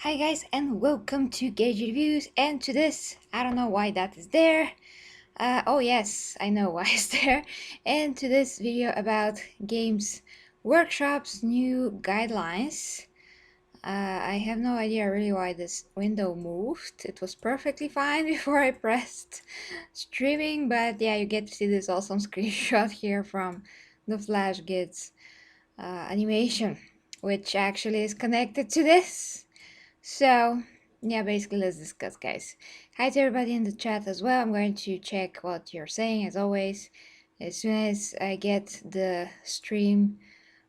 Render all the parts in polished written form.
Hi guys and welcome to Gauge Reviews, and to this, I don't know why that is there. Oh yes, I know why it's there. And to this video about Games Workshop's new guidelines. I have no idea really why this window moved. It was perfectly fine before I pressed streaming, but yeah, you get to see this awesome screenshot here from the Flash Kids animation, which actually is connected to this. So, yeah, basically, let's discuss, guys. Hi to everybody in the chat as well. I'm going to check what you're saying as always. As soon as I get the stream,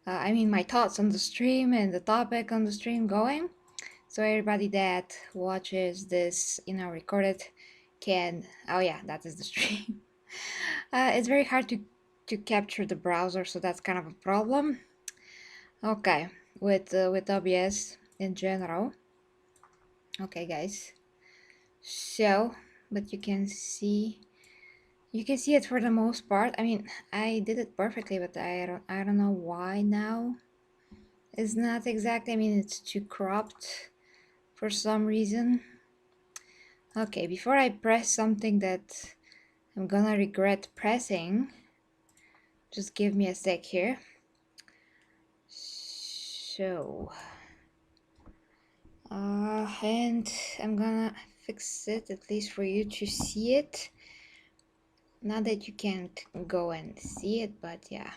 my thoughts on the stream and the topic on the stream going. So, everybody that watches this, recorded can. Oh, yeah, that is the stream. It's very hard to capture the browser, so that's kind of a problem. Okay, with OBS in general. Okay, guys. So, but you can see it for the most part. I did it perfectly, but I don't know why now. It's not exactly, it's too cropped for some reason. Okay, before I press something that I'm gonna regret pressing, just give me a sec here. So, and I'm gonna fix it at least for you to see it. Not that you can't go and see it, but yeah.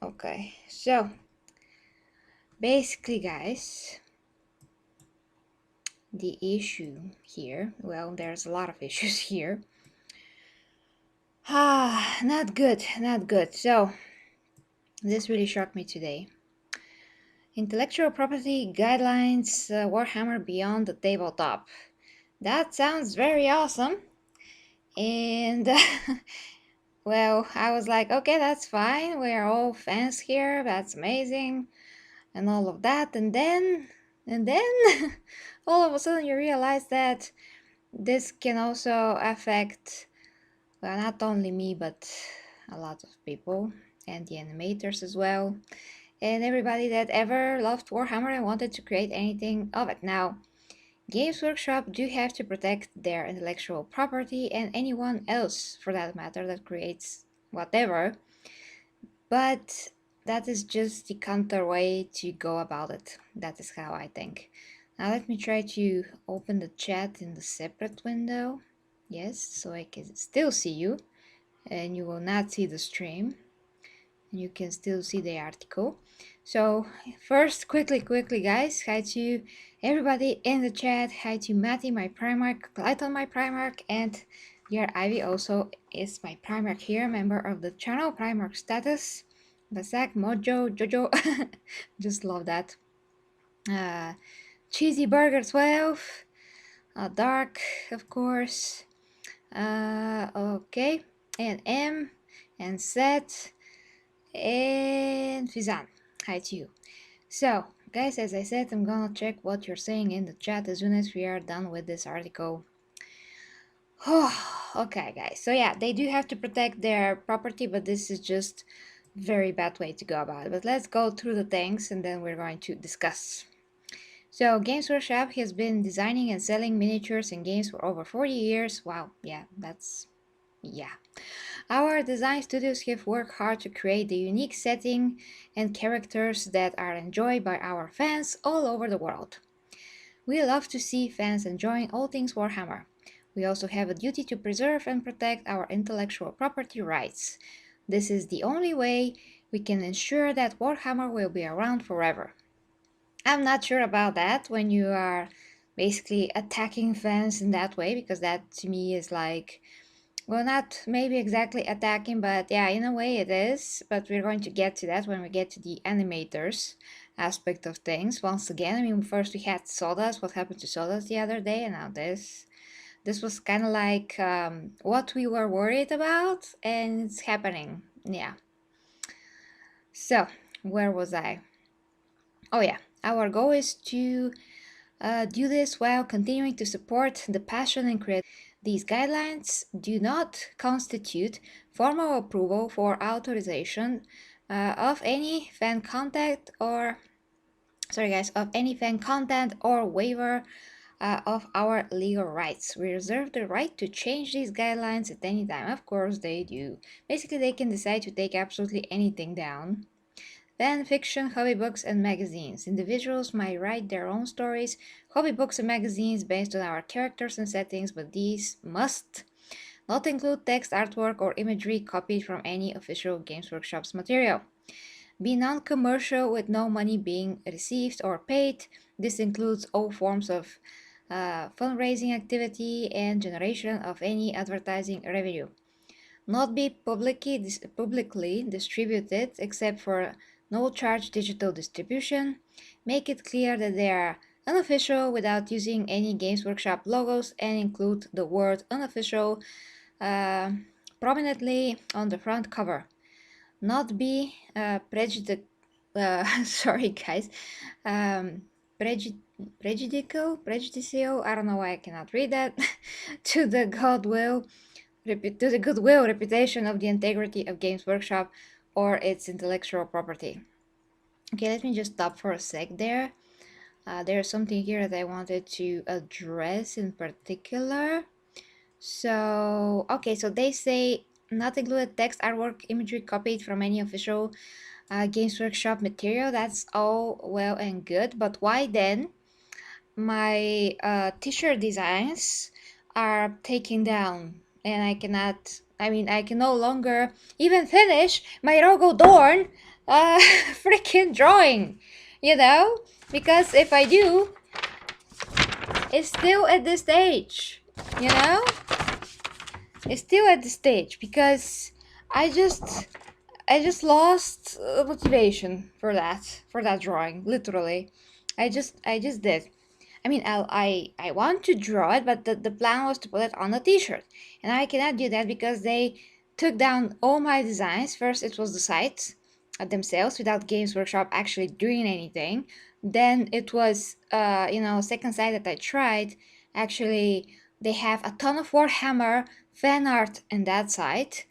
Okay, so basically, guys, the issue here, well, there's a lot of issues here. Not good, not good. So, this really shocked me today. Intellectual property guidelines, Warhammer Beyond the Tabletop. That sounds very awesome. And, well, I was like, okay, that's fine. We are all fans here. That's amazing. And all of that. And then, all of a sudden you realize that this can also affect, well, not only me, but a lot of people, and the animators as well, and everybody that ever loved Warhammer and wanted to create anything of it. Now, Games Workshop do have to protect their intellectual property and anyone else, for that matter, that creates whatever, but that is just the counter way to go about it. That is how I think. Now let me try to open the chat in the separate window. Yes, so I can still see you, and you will not see the stream. And you can still see the article. So first, quickly guys, hi to everybody in the chat. Hi to Matty, my Primarch, Clayton, my Primarch, and dear Ivy also is my Primarch here, member of the channel, Primarch status. Basak, Mojo, Jojo, just love that. Cheesy Burger 12, Dark, of course. Okay, and M, and Seth, and Fizan. Hi to you. So, guys, as I said, I'm gonna check what you're saying in the chat as soon as we are done with this article. Okay, guys. So yeah, they do have to protect their property, but this is just very bad way to go about it. But let's go through the things and then we're going to discuss. So Games Workshop has been designing and selling miniatures and games for over 40 years. Wow, yeah, yeah. Our design studios have worked hard to create the unique setting and characters that are enjoyed by our fans all over the world. We love to see fans enjoying all things Warhammer. We also have a duty to preserve and protect our intellectual property rights. This is the only way we can ensure that Warhammer will be around forever. I'm not sure about that when you are basically attacking fans in that way, because that to me is like, well, not maybe exactly attacking, but yeah, in a way it is. But we're going to get to that when we get to the animators aspect of things. Once again, first we had Sawdust, what happened to Sawdust the other day, and now this. This was kind of like what we were worried about, and it's happening. Yeah. So, where was I? Oh yeah, our goal is to do this while continuing to support the passion and creativity. These guidelines do not constitute formal approval for authorization of any fan contact or sorry guys, of any fan content or waiver of our legal rights. We reserve the right to change these guidelines at any time. Of course they do. Basically, they can decide to take absolutely anything down. Fan fiction, hobby books, and magazines. Individuals might write their own stories, hobby books, and magazines based on our characters and settings, but these must not include text, artwork, or imagery copied from any official Games Workshop's material. Be non-commercial with no money being received or paid. This includes all forms of fundraising activity and generation of any advertising revenue. Not be publicly distributed except for no charge digital distribution. Make it clear that they are unofficial without using any Games Workshop logos and include the word unofficial uh, prominently on the front cover. Not be prejudicial. Sorry, guys. Um, prejudicial. I don't know why I cannot read that. to the goodwill reputation of the integrity of Games Workshop or its intellectual property. Okay, let me just stop for a sec there. There's something here that I wanted to address in particular. So, okay, so they say not included text, artwork, imagery copied from any official Games Workshop material. That's all well and good, but why then my t-shirt designs are taken down and I can no longer even finish my Rogo Dorn freaking drawing, you know? Because if I do, it's still at this stage, you know? It's still at the stage because I just I just lost motivation for that drawing, literally. I just did. I mean, I want to draw it, but the plan was to put it on a t-shirt. And I cannot do that because they took down all my designs. First, it was the sites themselves without Games Workshop actually doing anything. Then it was, second site that I tried. Actually, they have a ton of Warhammer fan art in that site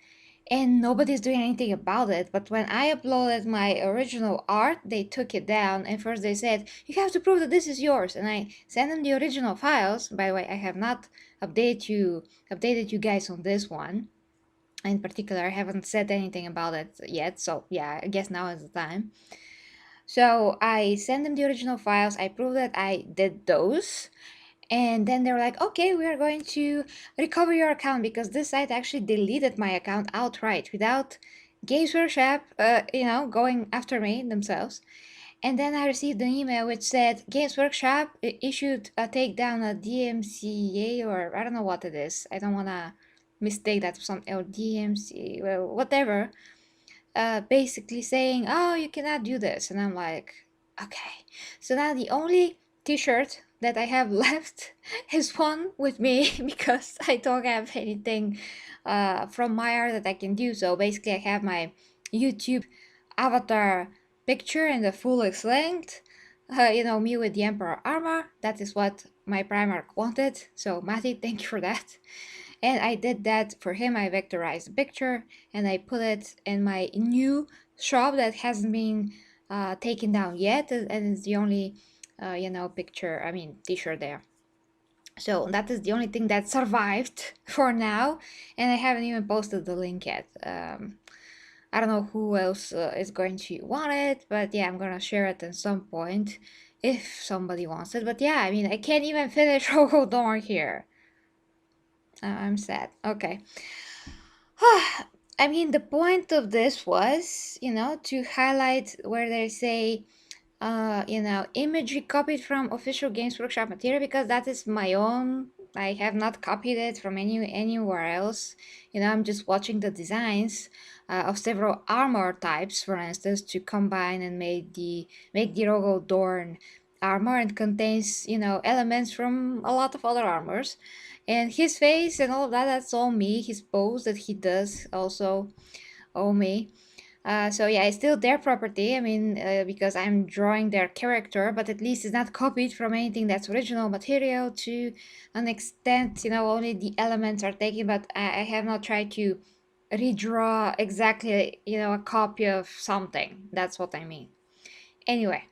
and nobody's doing anything about it. But when I uploaded my original art, they took it down. And first they said, you have to prove that this is yours. And I sent them the original files. By the way, I have not updated you guys on this one. In particular, I haven't said anything about it yet. So yeah, I guess now is the time. So I sent them the original files. I proved that I did those. And then they were like, okay, we are going to recover your account because this site actually deleted my account outright without Games Workshop, going after me themselves. And then I received an email which said Games Workshop issued a takedown a DMCA, or I don't know what it is. I don't want to mistake that for something, or DMC, well, whatever. Basically saying, oh, you cannot do this. And I'm like, okay. So now the only t-shirt that I have left is one with me because I don't have anything from my art that I can do. So basically I have my YouTube avatar picture in the full length. Me with the Emperor armor. That is what my Primarch wanted. So Matty, thank you for that. And I did that for him. I vectorized the picture and I put it in my new shop that hasn't been taken down yet, and it's the only t-shirt there. So that is the only thing that survived for now, and I haven't even posted the link yet. I don't know who else is going to want it, but yeah, I'm gonna share it at some point if somebody wants it. But yeah, I mean, I can't even finish Rogo Dorn here. I'm sad. Okay. I mean, the point of this was, to highlight where they say, imagery copied from official Games Workshop material because that is my own. I have not copied it from anywhere else. I'm just watching the designs of several armor types, for instance, to combine and make the Rogo Dorn armor, and contains elements from a lot of other armors. And his face and all of that's all me. His pose that he does also all me. So yeah, it's still their property. I mean, because I'm drawing their character, but at least it's not copied from anything that's original material to an extent. Only the elements are taken, but I have not tried to redraw exactly, a copy of something. That's what I mean. Anyway,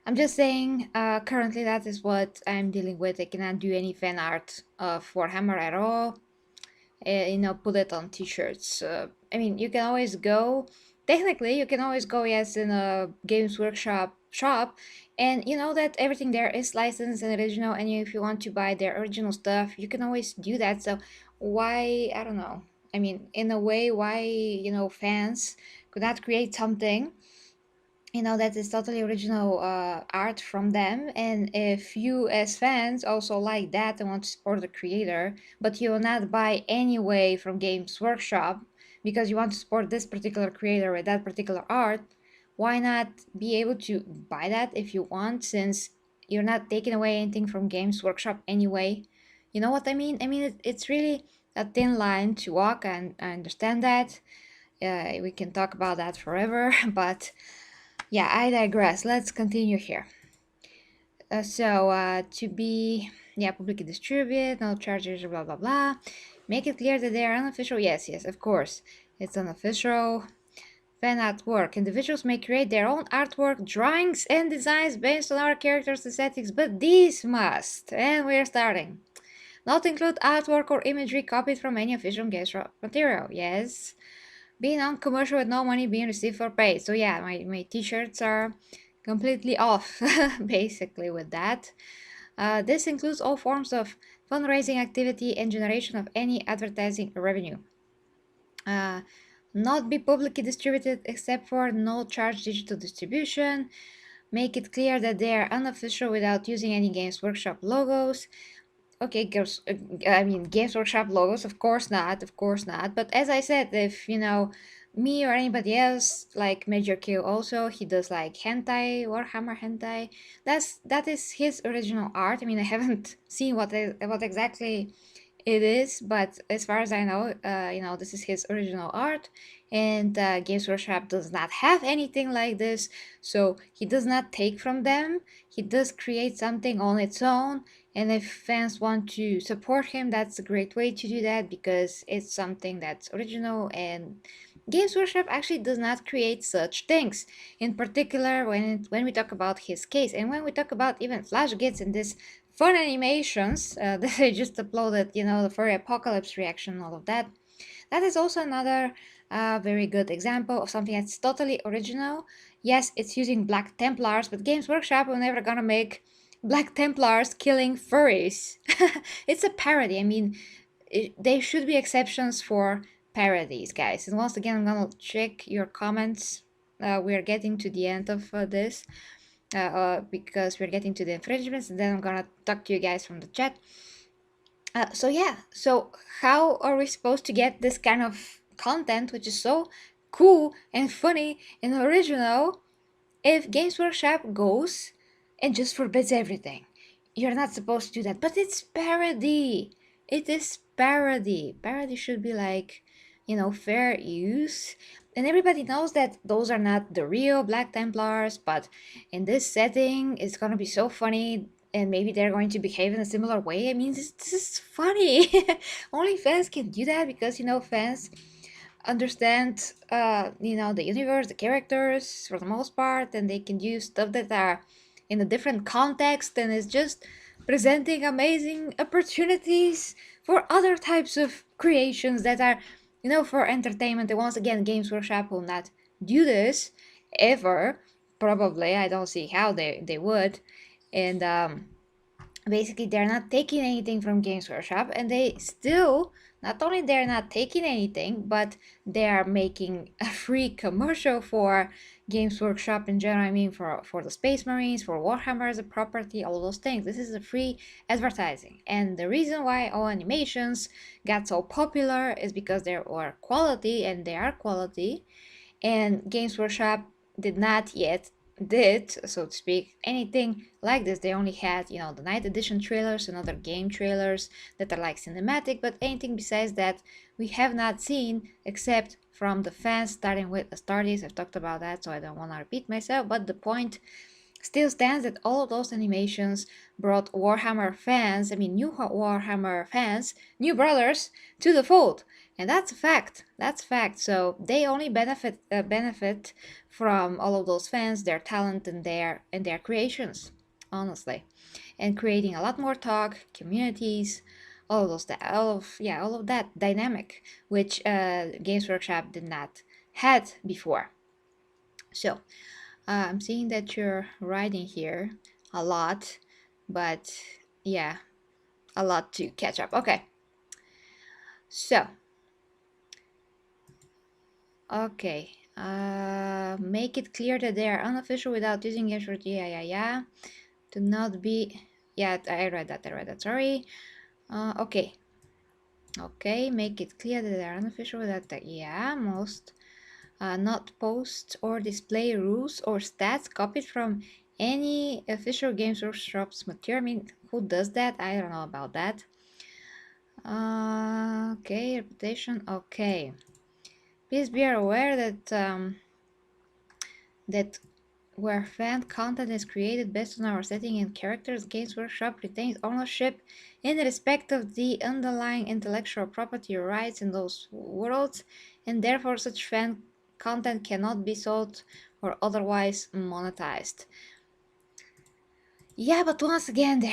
I'm just saying, currently that is what I'm dealing with. I cannot do any fan art of Warhammer at all. Put it on t-shirts. I mean, you can always go, technically, you can always go, yes, in a Games Workshop shop, and you know that everything there is licensed and original, and if you want to buy their original stuff, you can always do that. So why, I don't know. I mean, in a way, why, fans could not create something that is totally original art from them. And if you as fans also like that and want to support the creator, but you will not buy anyway from Games Workshop because you want to support this particular creator with that particular art, why not be able to buy that if you want, since you're not taking away anything from Games Workshop anyway? You know what I mean? I mean, it's really a thin line to walk, and I understand that. We can talk about that forever, but yeah, I digress. Let's continue here. To be, yeah, publicly distributed, no charges, blah, blah, blah. Make it clear that they are unofficial. Yes, yes, of course. It's unofficial. Fan artwork. Individuals may create their own artwork, drawings, and designs based on our characters' aesthetics, but these must, and we're starting, not include artwork or imagery copied from any official Games material. Yes. Being non-commercial with no money being received for pay. So yeah, my t-shirts are completely off, basically, with that. This includes all forms of fundraising activity and generation of any advertising revenue. Not be publicly distributed except for no charge digital distribution. Make it clear that they are unofficial without using any Games Workshop logos. Okay, Games Workshop logos, of course not, of course not. But as I said, if me or anybody else, like Major Q, also he does like hentai, Warhammer hentai. That is his original art. I mean, I haven't seen what exactly it is, but as far as I know, this is his original art, and Games Workshop does not have anything like this, so he does not take from them. He does create something on its own, and if fans want to support him, that's a great way to do that because it's something that's original, and Games Workshop actually does not create such things. In particular, when we talk about his case, and when we talk about even Flash Gits and this fun animations that I just uploaded, the furry apocalypse reaction, all of that. That is also another very good example of something that's totally original. Yes, it's using Black Templars, but Games Workshop will never gonna make Black Templars killing furries. It's a parody. I mean, there should be exceptions for parodies, guys. And once again, I'm gonna check your comments. We are getting to the end of this because we're getting to the infringements, and then I'm gonna talk to you guys from the chat. So how are we supposed to get this kind of content, which is so cool and funny and original, if Games Workshop goes and just forbids everything? You're not supposed to do that, but it's parody. It is parody. Parody should be like, fair use. And everybody knows that those are not the real Black Templars, but in this setting, it's gonna be so funny, and maybe they're going to behave in a similar way. I mean, this is funny. Only fans can do that because, fans understand, the universe, the characters for the most part, and they can use stuff that are in a different context, and it's just presenting amazing opportunities for other types of creations that are, for entertainment. And once again, Games Workshop will not do this ever. Probably, I don't see how they would. And basically they're not taking anything from Games Workshop, and they still, not only they're not taking anything, but they are making a free commercial for Games Workshop in general. I mean, for the Space Marines, for Warhammer as a property, all those things. This is a free advertising, and the reason why all animations got so popular is because they were quality, and they are quality, and Games Workshop did not yet did, so to speak, anything like this. They only had, the night edition trailers and other game trailers that are like cinematic, but anything besides that we have not seen except from the fans, starting with Astartes. I've talked about that, so I don't want to repeat myself, but the point still stands that all of those animations brought Warhammer fans, new Warhammer fans, new brothers, to the fold. And that's a fact. That's a fact. So they only benefit from all of those fans, their talent, and their creations, honestly, and creating a lot more talk, communities, all of those, all of that dynamic, which Games Workshop did not had before. So I'm seeing that you're writing here a lot, but yeah, a lot to catch up. Okay, so okay, make it clear that they are unofficial without using extra. Yeah. To not be. Yeah, I read that. Sorry. Okay. Okay, make it clear that they are unofficial without that. Yeah, most. Not post or display rules or stats copied from any official Games Workshop's material. I mean, who does that? I don't know about that. Okay, reputation. Okay. Please be aware that where fan content is created based on our setting and characters, Games Workshop retains ownership in respect of the underlying intellectual property rights in those worlds, and therefore such fan content cannot be sold or otherwise monetized. Yeah, but once again,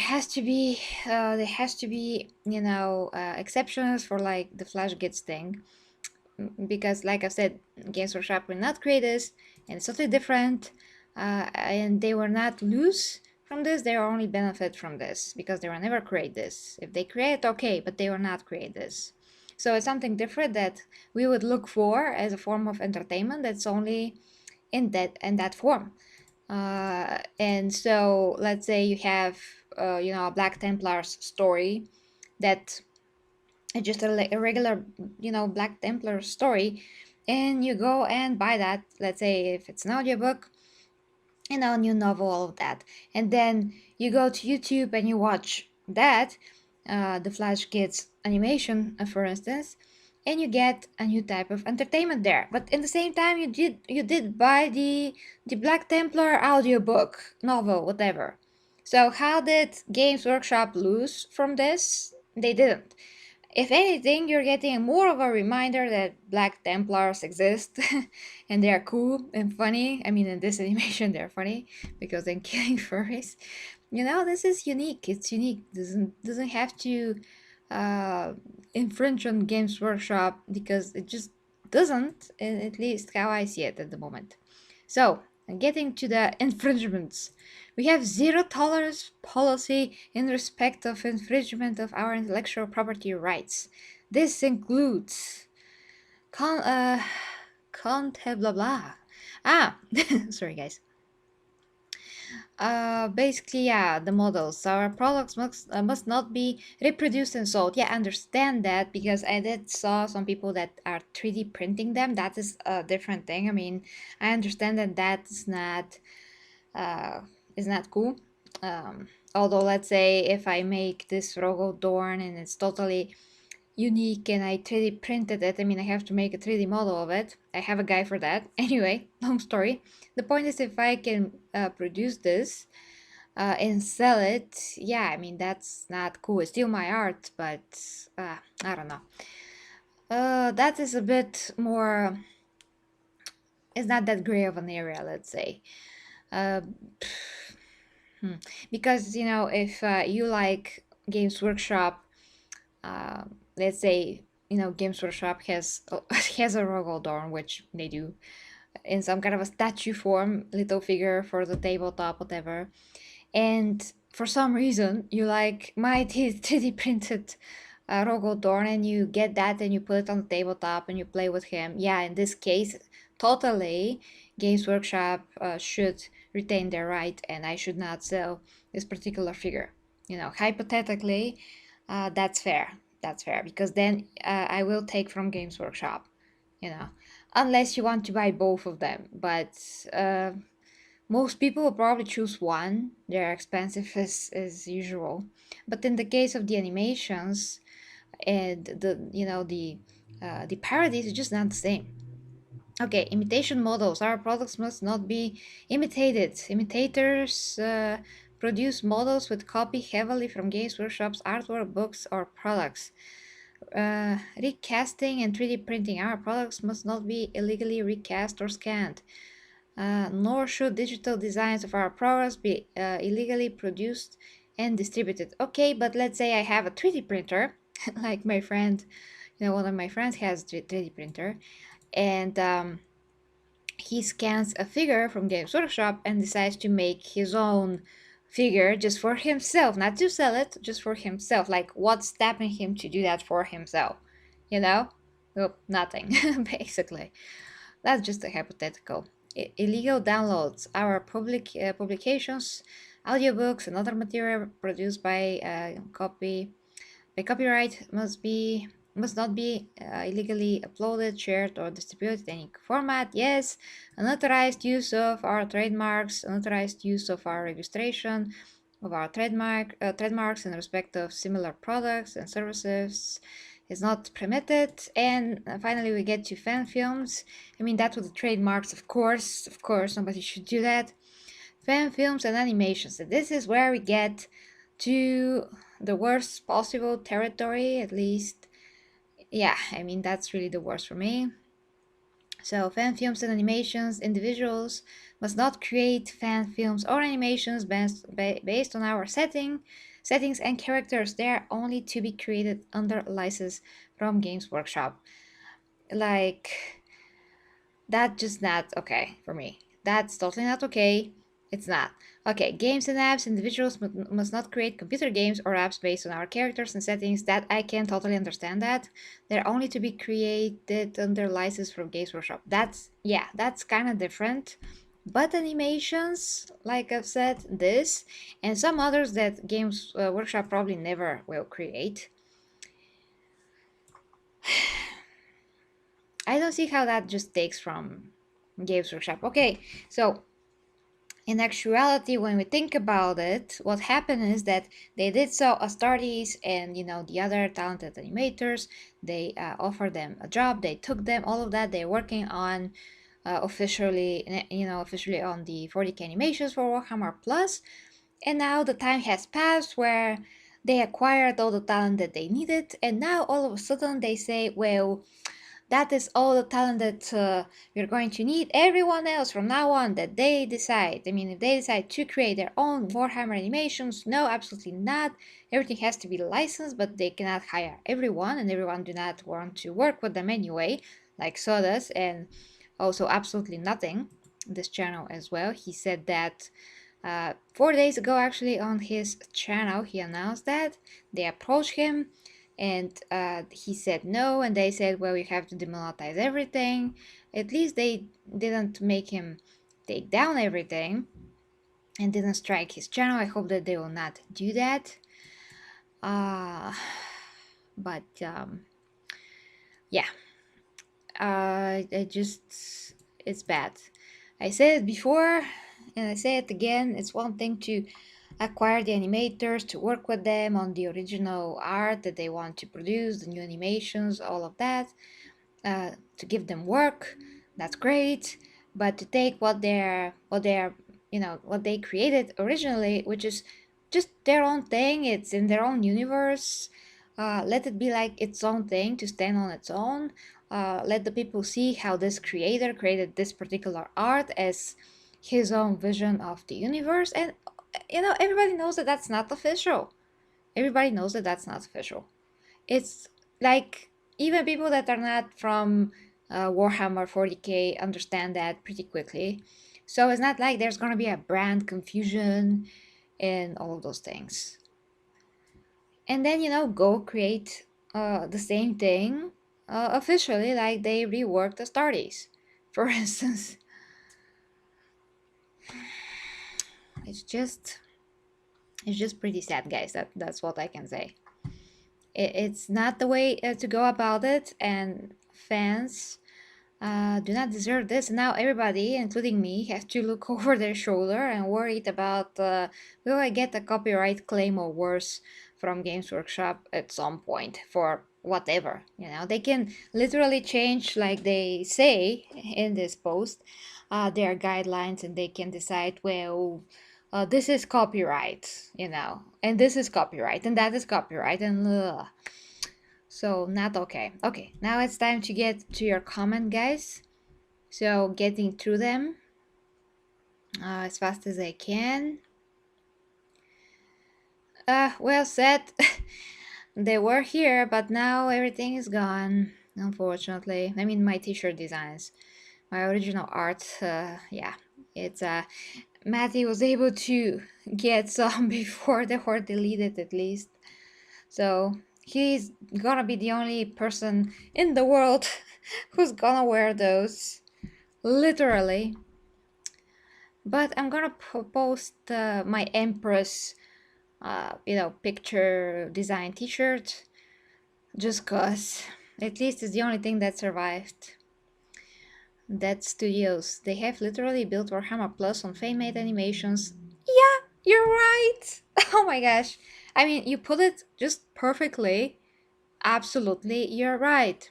exceptions for like the Flash Gets thing, because like I said, Games Workshop will not create this, and it's totally different, and they will not lose from this. They will only benefit from this because they will never create this. If they create, okay, but they will not create this. So it's something different that we would look for as a form of entertainment that's only in that form. And so let's say you have a Black Templar's story that is just a regular Black Templar story, and you go and buy that. Let's say if it's an audiobook, new novel, all of that, and then you go to YouTube and you watch that, the Flash Kids animation, for instance, and you get a new type of entertainment there. But in the same time, you did buy the Black Templar audiobook, novel, whatever. So how did Games Workshop lose from this? They didn't. If anything, you're getting more of a reminder that Black Templars exist and they're cool and funny. I mean, in this animation, they're funny because they're killing furries. This is unique. It's unique. Doesn't have to uh, infringe on Games Workshop because it just doesn't. At least how I see it at the moment. So, getting to the infringements. We have zero tolerance policy in respect of infringement of our intellectual property rights. This includes con conte blah blah. Ah, sorry guys. Basically, yeah, the models. Our products must not be reproduced and sold. Yeah, I understand that because I did saw some people that are 3D printing them. That is a different thing. I mean, I understand that uh, is not cool. Although, let's say if I make this Rogodorn and it's totally unique and I 3D printed it, I mean, I have to make a 3D model of it. I have a guy for that. Anyway, long story. The point is, if I can produce this and sell it, yeah, I mean, that's not cool. It's still my art, but I don't know. That is a bit more, it's not that gray of an area, let's say. Uh, because if you like Games Workshop, uh, let's say Games Workshop has has a Rogodorn, which they do in some kind of a statue form, little figure for the tabletop, whatever. And for some reason, you like my 3D printed Rogodorn, and you get that and you put it on the tabletop and you play with him. Yeah, in this case, totally, Games Workshop should retain their right, and I should not sell this particular figure. Hypothetically, that's fair. That's fair because then I will take from Games Workshop. You know, unless you want to buy both of them, but most people will probably choose one. They're expensive as usual. But in the case of the animations and the parodies, it's just not the same. Okay, imitation models. Our products must not be imitated. Imitators produce models which copy heavily from Games Workshop's artwork, books, or products. Recasting and 3D printing our products must not be illegally recast or scanned. Nor should digital designs of our products be illegally produced and distributed. Okay, but let's say I have a 3D printer, like my friend, one of my friends has a 3D printer, and he scans a figure from Games Workshop and decides to make his own figure just for himself, not to sell it, just for himself. Like, what's stopping him to do that for himself? You know? Well, nothing, basically. That's just a hypothetical. Illegal downloads. Our publications, audiobooks, and other material produced by copyright must not be illegally uploaded, shared, or distributed in any format. Yes, unauthorized use of our trademarks, unauthorized use of our registration of our trademarks in respect of similar products and services is not permitted. And finally, we get to fan films. I mean, that with the trademarks, of course, nobody should do that. Fan films and animations. And this is where we get to the worst possible territory, at least. Yeah, I mean, that's really the worst for me. So, fan films and animations, individuals must not create fan films or animations based on our settings and characters. They are only to be created under license from Games Workshop. Like, that's just not okay for me. That's totally not okay. It's not. Okay, games and apps, individuals must not create computer games or apps based on our characters and settings. That I can totally understand that. They're only to be created under license from Games Workshop. That's kind of different. But animations, like I've said, this and some others that Games Workshop probably never will create. I don't see how that just takes from Games Workshop. Okay, so in actuality, when we think about it, what happened is that they did so Astartes and the other talented animators. They offered them a job. They took them. All of that. They're working on officially on the 40K animations for Warhammer Plus. And now the time has passed where they acquired all the talent that they needed, and now all of a sudden they say, well, that is all the talent that we're going to need. Everyone else from now on that they decide, I mean, if they decide to create their own Warhammer animations, no, absolutely not. Everything has to be licensed, but they cannot hire everyone, and everyone do not want to work with them anyway, like Sodas, and also absolutely nothing. This channel as well. He said that 4 days ago, actually, on his channel, he announced that they approached him and he said no, and they said, well, you have to demonetize everything. At least they didn't make him take down everything and didn't strike his channel. I hope that they will not do that. But yeah, it's bad. I said it before and I say it again. It's one thing to acquire the animators, to work with them on the original art that they want to produce, the new animations, all of that, to give them work. That's great. But to take what they created originally, which is just their own thing, it's in their own universe. Let it be like its own thing to stand on its own. Let the people see how this creator created this particular art as his own vision of the universe. And everybody knows that that's not official. Everybody knows that that's not official. It's like even people that are not from Warhammer 40K understand that pretty quickly. So it's not like there's gonna be a brand confusion and all of those things. And then go create the same thing officially, like they reworked the Astartes, for instance. It's just pretty sad, guys. That's what I can say. It's not the way to go about it, and fans do not deserve this. Now everybody, including me, has to look over their shoulder and worried about will I get a copyright claim or worse from Games Workshop at some point for whatever. They can literally change, like they say in this post, their guidelines, and they can decide, well, this is copyright, and this is copyright, and that is copyright, and So not okay. Okay, now it's time to get to your comment, guys. So getting through them as fast as I can. Well said. They were here, but now everything is gone, unfortunately. I mean, my t-shirt designs, my original art, yeah, it's Matty was able to get some before they were deleted at least. So he's gonna be the only person in the world who's gonna wear those, literally. But I'm gonna post my Empress, picture design t-shirt, just cause at least it's the only thing that survived. That Studios, they have literally built Warhammer Plus on fan-made animations. Yeah, you're right. Oh my gosh. I mean, you put it just perfectly. Absolutely, you're right.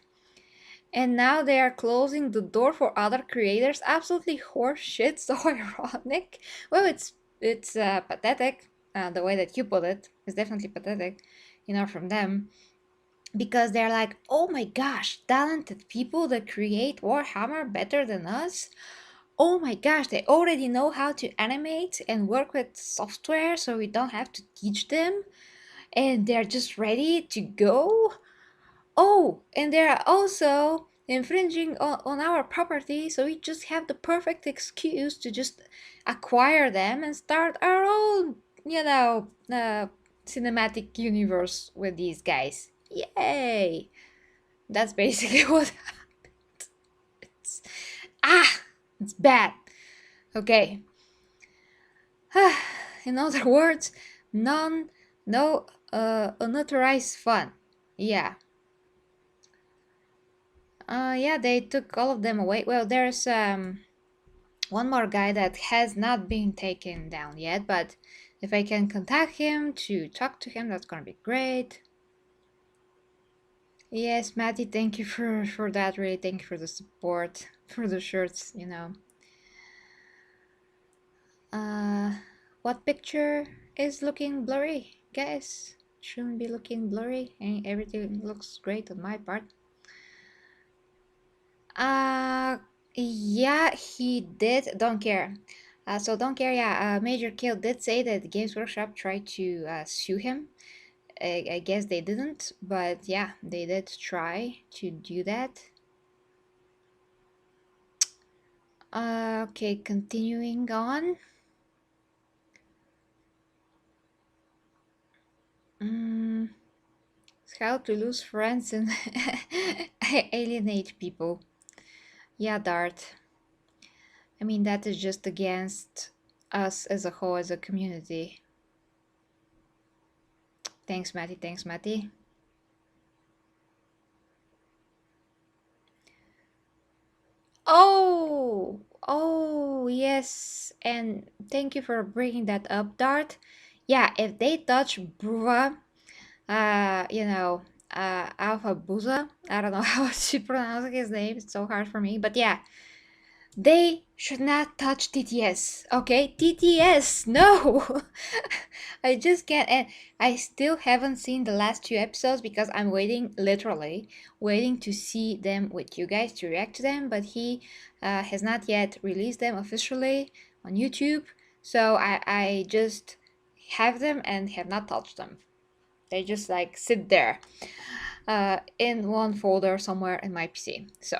And now they are closing the door for other creators. Absolutely horseshit. So ironic. Well, it's pathetic. The way that you put it is definitely pathetic. From them, because they're like, oh my gosh, talented people that create Warhammer better than us. Oh my gosh, they already know how to animate and work with software, so we don't have to teach them. And they're just ready to go. Oh, and they're also infringing on our property, so we just have the perfect excuse to just acquire them and start our own, cinematic universe with these guys. Yay! That's basically what it's. Ah! It's bad. Okay. In other words, no unauthorized fun. Yeah. Yeah, they took all of them away. Well, there's one more guy that has not been taken down yet, but if I can contact him to talk to him, that's gonna be great. Yes, Matty, thank you for that. Really, thank you for the support, for the shirts. What picture is looking blurry, guys? Shouldn't be looking blurry, and everything looks great on my part. Yeah, he did. Don't care. So don't care. Yeah, Major Kill did say that Games Workshop tried to sue him. I guess they didn't, but yeah, they did try to do that. Okay, continuing on. How to lose friends and alienate people. Yeah, Dart. I mean, that is just against us as a whole, as a community. Thanks, Matty. Thanks, Matty. Oh, yes. And thank you for bringing that up, Dart. Yeah, if they touch Bruva, Alpha Buza, I don't know how to pronounce his name. It's so hard for me. But yeah, they should not touch TTS, okay? TTS, no! I just can't, and I still haven't seen the last two episodes because I'm waiting, literally, waiting to see them with you guys to react to them, but he has not yet released them officially on YouTube, so I just have them and have not touched them. They just like sit there in one folder somewhere in my PC, so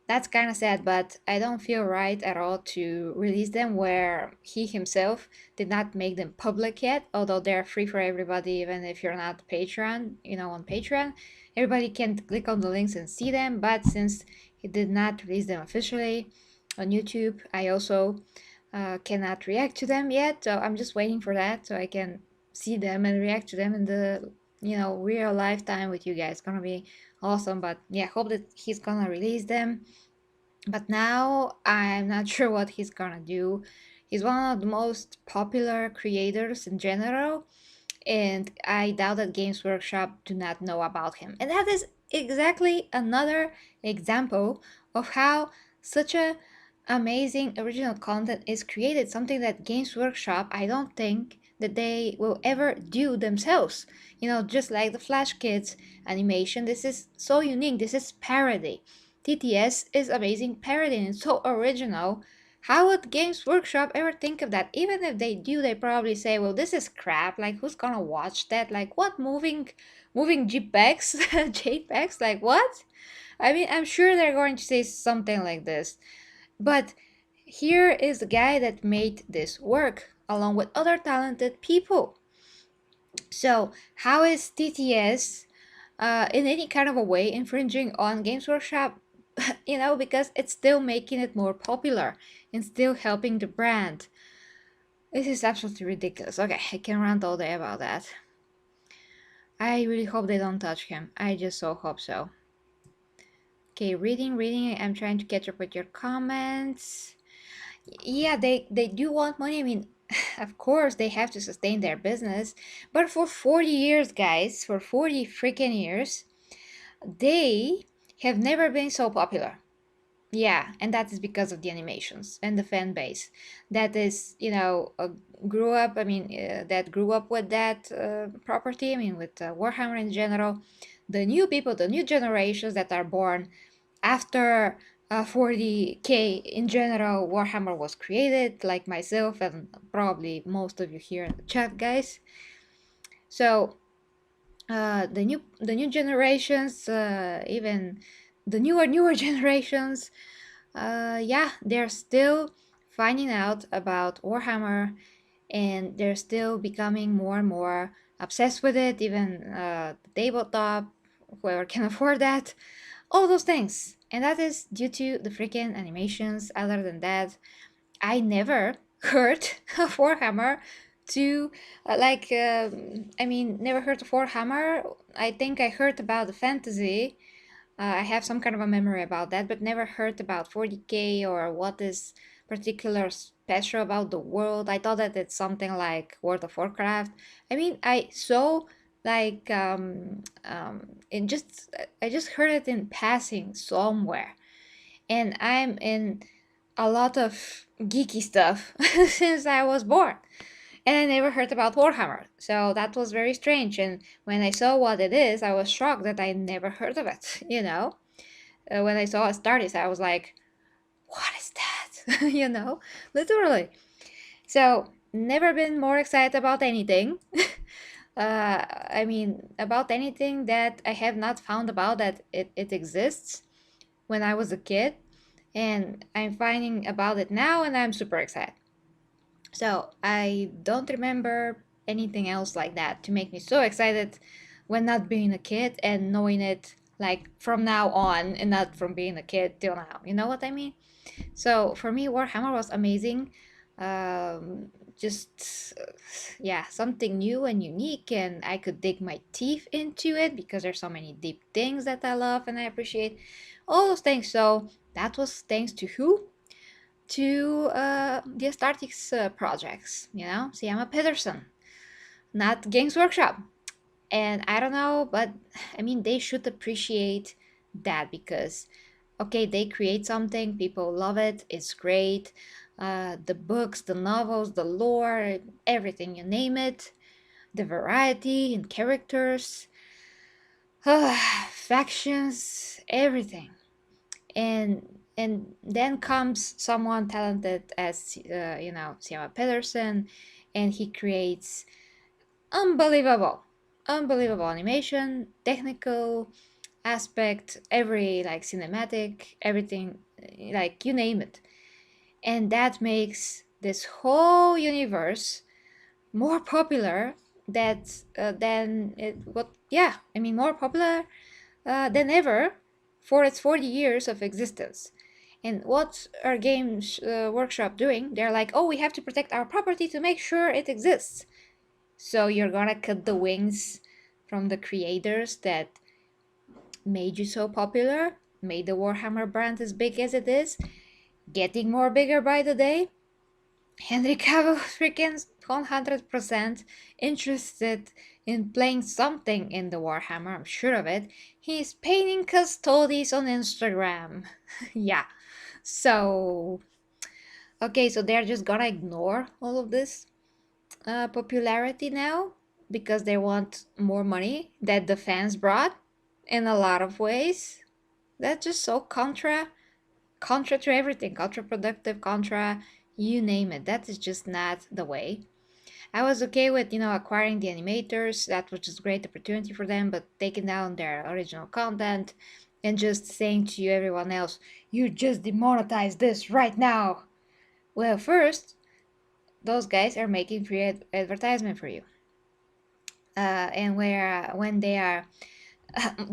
that's kind of sad, but I don't feel right at all to release them where he himself did not make them public yet, although they're free for everybody, even if you're not Patreon, on Patreon. Everybody can click on the links and see them, but since he did not release them officially on YouTube, I also cannot react to them yet, so I'm just waiting for that so I can see them and react to them in the real lifetime with you guys. It's gonna be awesome, but yeah, hope that he's gonna release them. But now I'm not sure what he's gonna do. He's one of the most popular creators in general, and I doubt that Games Workshop do not know about him. And that is exactly another example of how such a amazing original content is created, something that Games Workshop I don't think that they will ever do themselves. Just like the Flash Kids animation, this is so unique. This is parody. TTS is amazing parody and it's so original. How would Games Workshop ever think of that? Even if they do, they probably say, well, this is crap. Like, who's gonna watch that? Like, what? Moving JPEGs? JPEGs? Like, what? I mean, I'm sure they're going to say something like this. But here is the guy that made this work along with other talented people. So, how is TTS in any kind of a way infringing on Games Workshop? Because it's still making it more popular and still helping the brand. This is absolutely ridiculous. Okay, I can rant all day about that. I really hope they don't touch him. I just so hope so. Okay, reading. I'm trying to catch up with your comments. Yeah, they do want money. I mean, of course they have to sustain their business, but for 40 years, guys, for 40 freaking years, they have never been so popular. Yeah, and that is because of the animations and the fan base. That is, grew up. I mean, that grew up with that property. I mean, with Warhammer in general. The new people, the new generations that are born after 40k in general, Warhammer was created, like myself and probably most of you here in the chat, guys. So the new generations, even the newer generations, yeah, they're still finding out about Warhammer, and they're still becoming more and more obsessed with it. Even the tabletop, whoever can afford that, all those things. And that is due to the freaking animations. Other than that, I never heard of Warhammer to never heard of Warhammer. I think I heard about the fantasy. I have some kind of a memory about that, but never heard about 40k or what is particular special about the world. I thought that it's something like World of Warcraft. I mean, I saw like it just I just heard it in passing somewhere, and I'm in a lot of geeky stuff since I was born. And I never heard about Warhammer, so that was very strange. And when I saw what it is, I was shocked that I never heard of it. When I saw Astartes, I was like, "What is that?" Literally. So never been more excited about anything. About anything that I have not found about that it exists when I was a kid, and I'm finding about it now, and I'm super excited. So I don't remember anything else like that to make me so excited when not being a kid and knowing it like from now on and not from being a kid till now. You know what I mean? So for me, Warhammer was amazing. Um, just yeah, something new and unique, and I could dig my teeth into it because there's so many deep things that I love and I appreciate. All those things. So that was thanks to who? To the Astartes projects, Siama Peterson, not Games Workshop. And I don't know, but I mean, they should appreciate that because, okay, they create something, people love it, it's great. The books, the novels, the lore, everything, you name it, the variety in characters, factions, everything. And then comes someone talented as Siama Pedersen, and he creates unbelievable animation, technical aspect, every like cinematic, everything, like you name it. And that makes this whole universe more popular that than it what yeah I mean more popular than ever for its 40 years of existence. And what are Games Workshop doing? They're like, oh, we have to protect our property to make sure it exists. So you're gonna cut the wings from the creators that made you so popular, made the Warhammer brand as big as it is, getting more bigger by the day. Henry Cavill freaking 100% interested in playing something in the Warhammer, I'm sure of it. He's painting custodies on Instagram. Yeah. So, okay, so they're just gonna ignore all of this? popularity now because they want more money that the fans brought in a lot of ways. That's just so contra to everything, counterproductive, contra, you name it. That is just not the way. I was okay with, acquiring the animators. That was just a great opportunity for them, but taking down their original content and just saying to everyone else, you just demonetize this right now. Well, first, those guys are making free advertisement for you. And when they are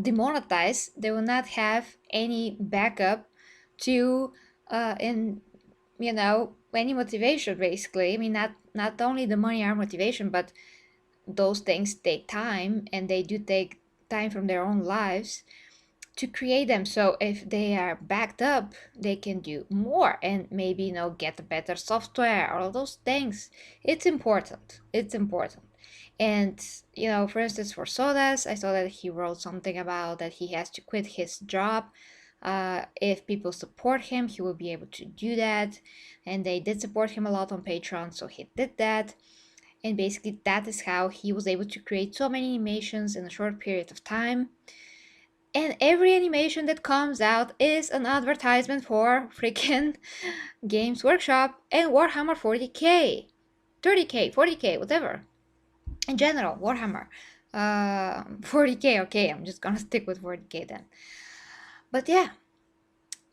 demonetized, they will not have any backup to in any motivation basically. I mean, not only the money or motivation, but those things take time, and they do take time from their own lives to create them. So if they are backed up, they can do more and maybe get better software, all those things. It's important. And for instance, for Sodas, I saw that he wrote something about that he has to quit his job. If people support him, he will be able to do that. And they did support him a lot on Patreon, so he did that. And basically, that is how he was able to create so many animations in a short period of time. And every animation that comes out is an advertisement for freaking Games Workshop and Warhammer 40k, 30k, 40k, whatever. In general, Warhammer. 40k, okay, I'm just gonna stick with 40k then. But yeah,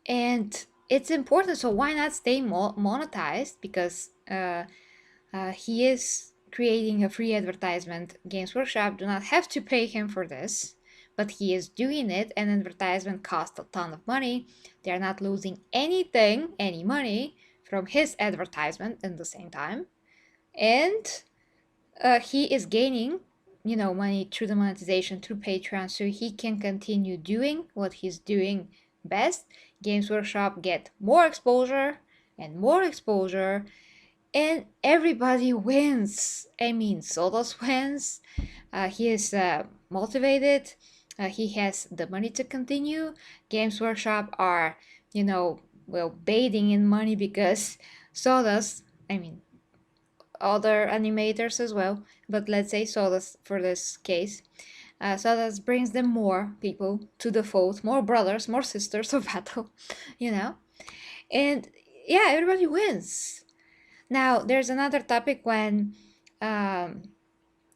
and it's important, so why not stay monetized? Because he is creating a free advertisement. Games Workshop do not have to pay him for this, but he is doing it, and advertisement costs a ton of money. They're not losing any money from his advertisement at the same time. And he is gaining, money through the monetization through Patreon, so he can continue doing what he's doing best. Games Workshop get more exposure and more exposure, and everybody wins. I mean, Sodos wins. He is motivated. He has the money to continue. Games Workshop are, bathing in money because Sodos, I mean, other animators as well, but let's say Sodas for this case. Sodas brings them more people to the fold, more brothers, more sisters of battle, you know? And yeah, everybody wins. Now, there's another topic when the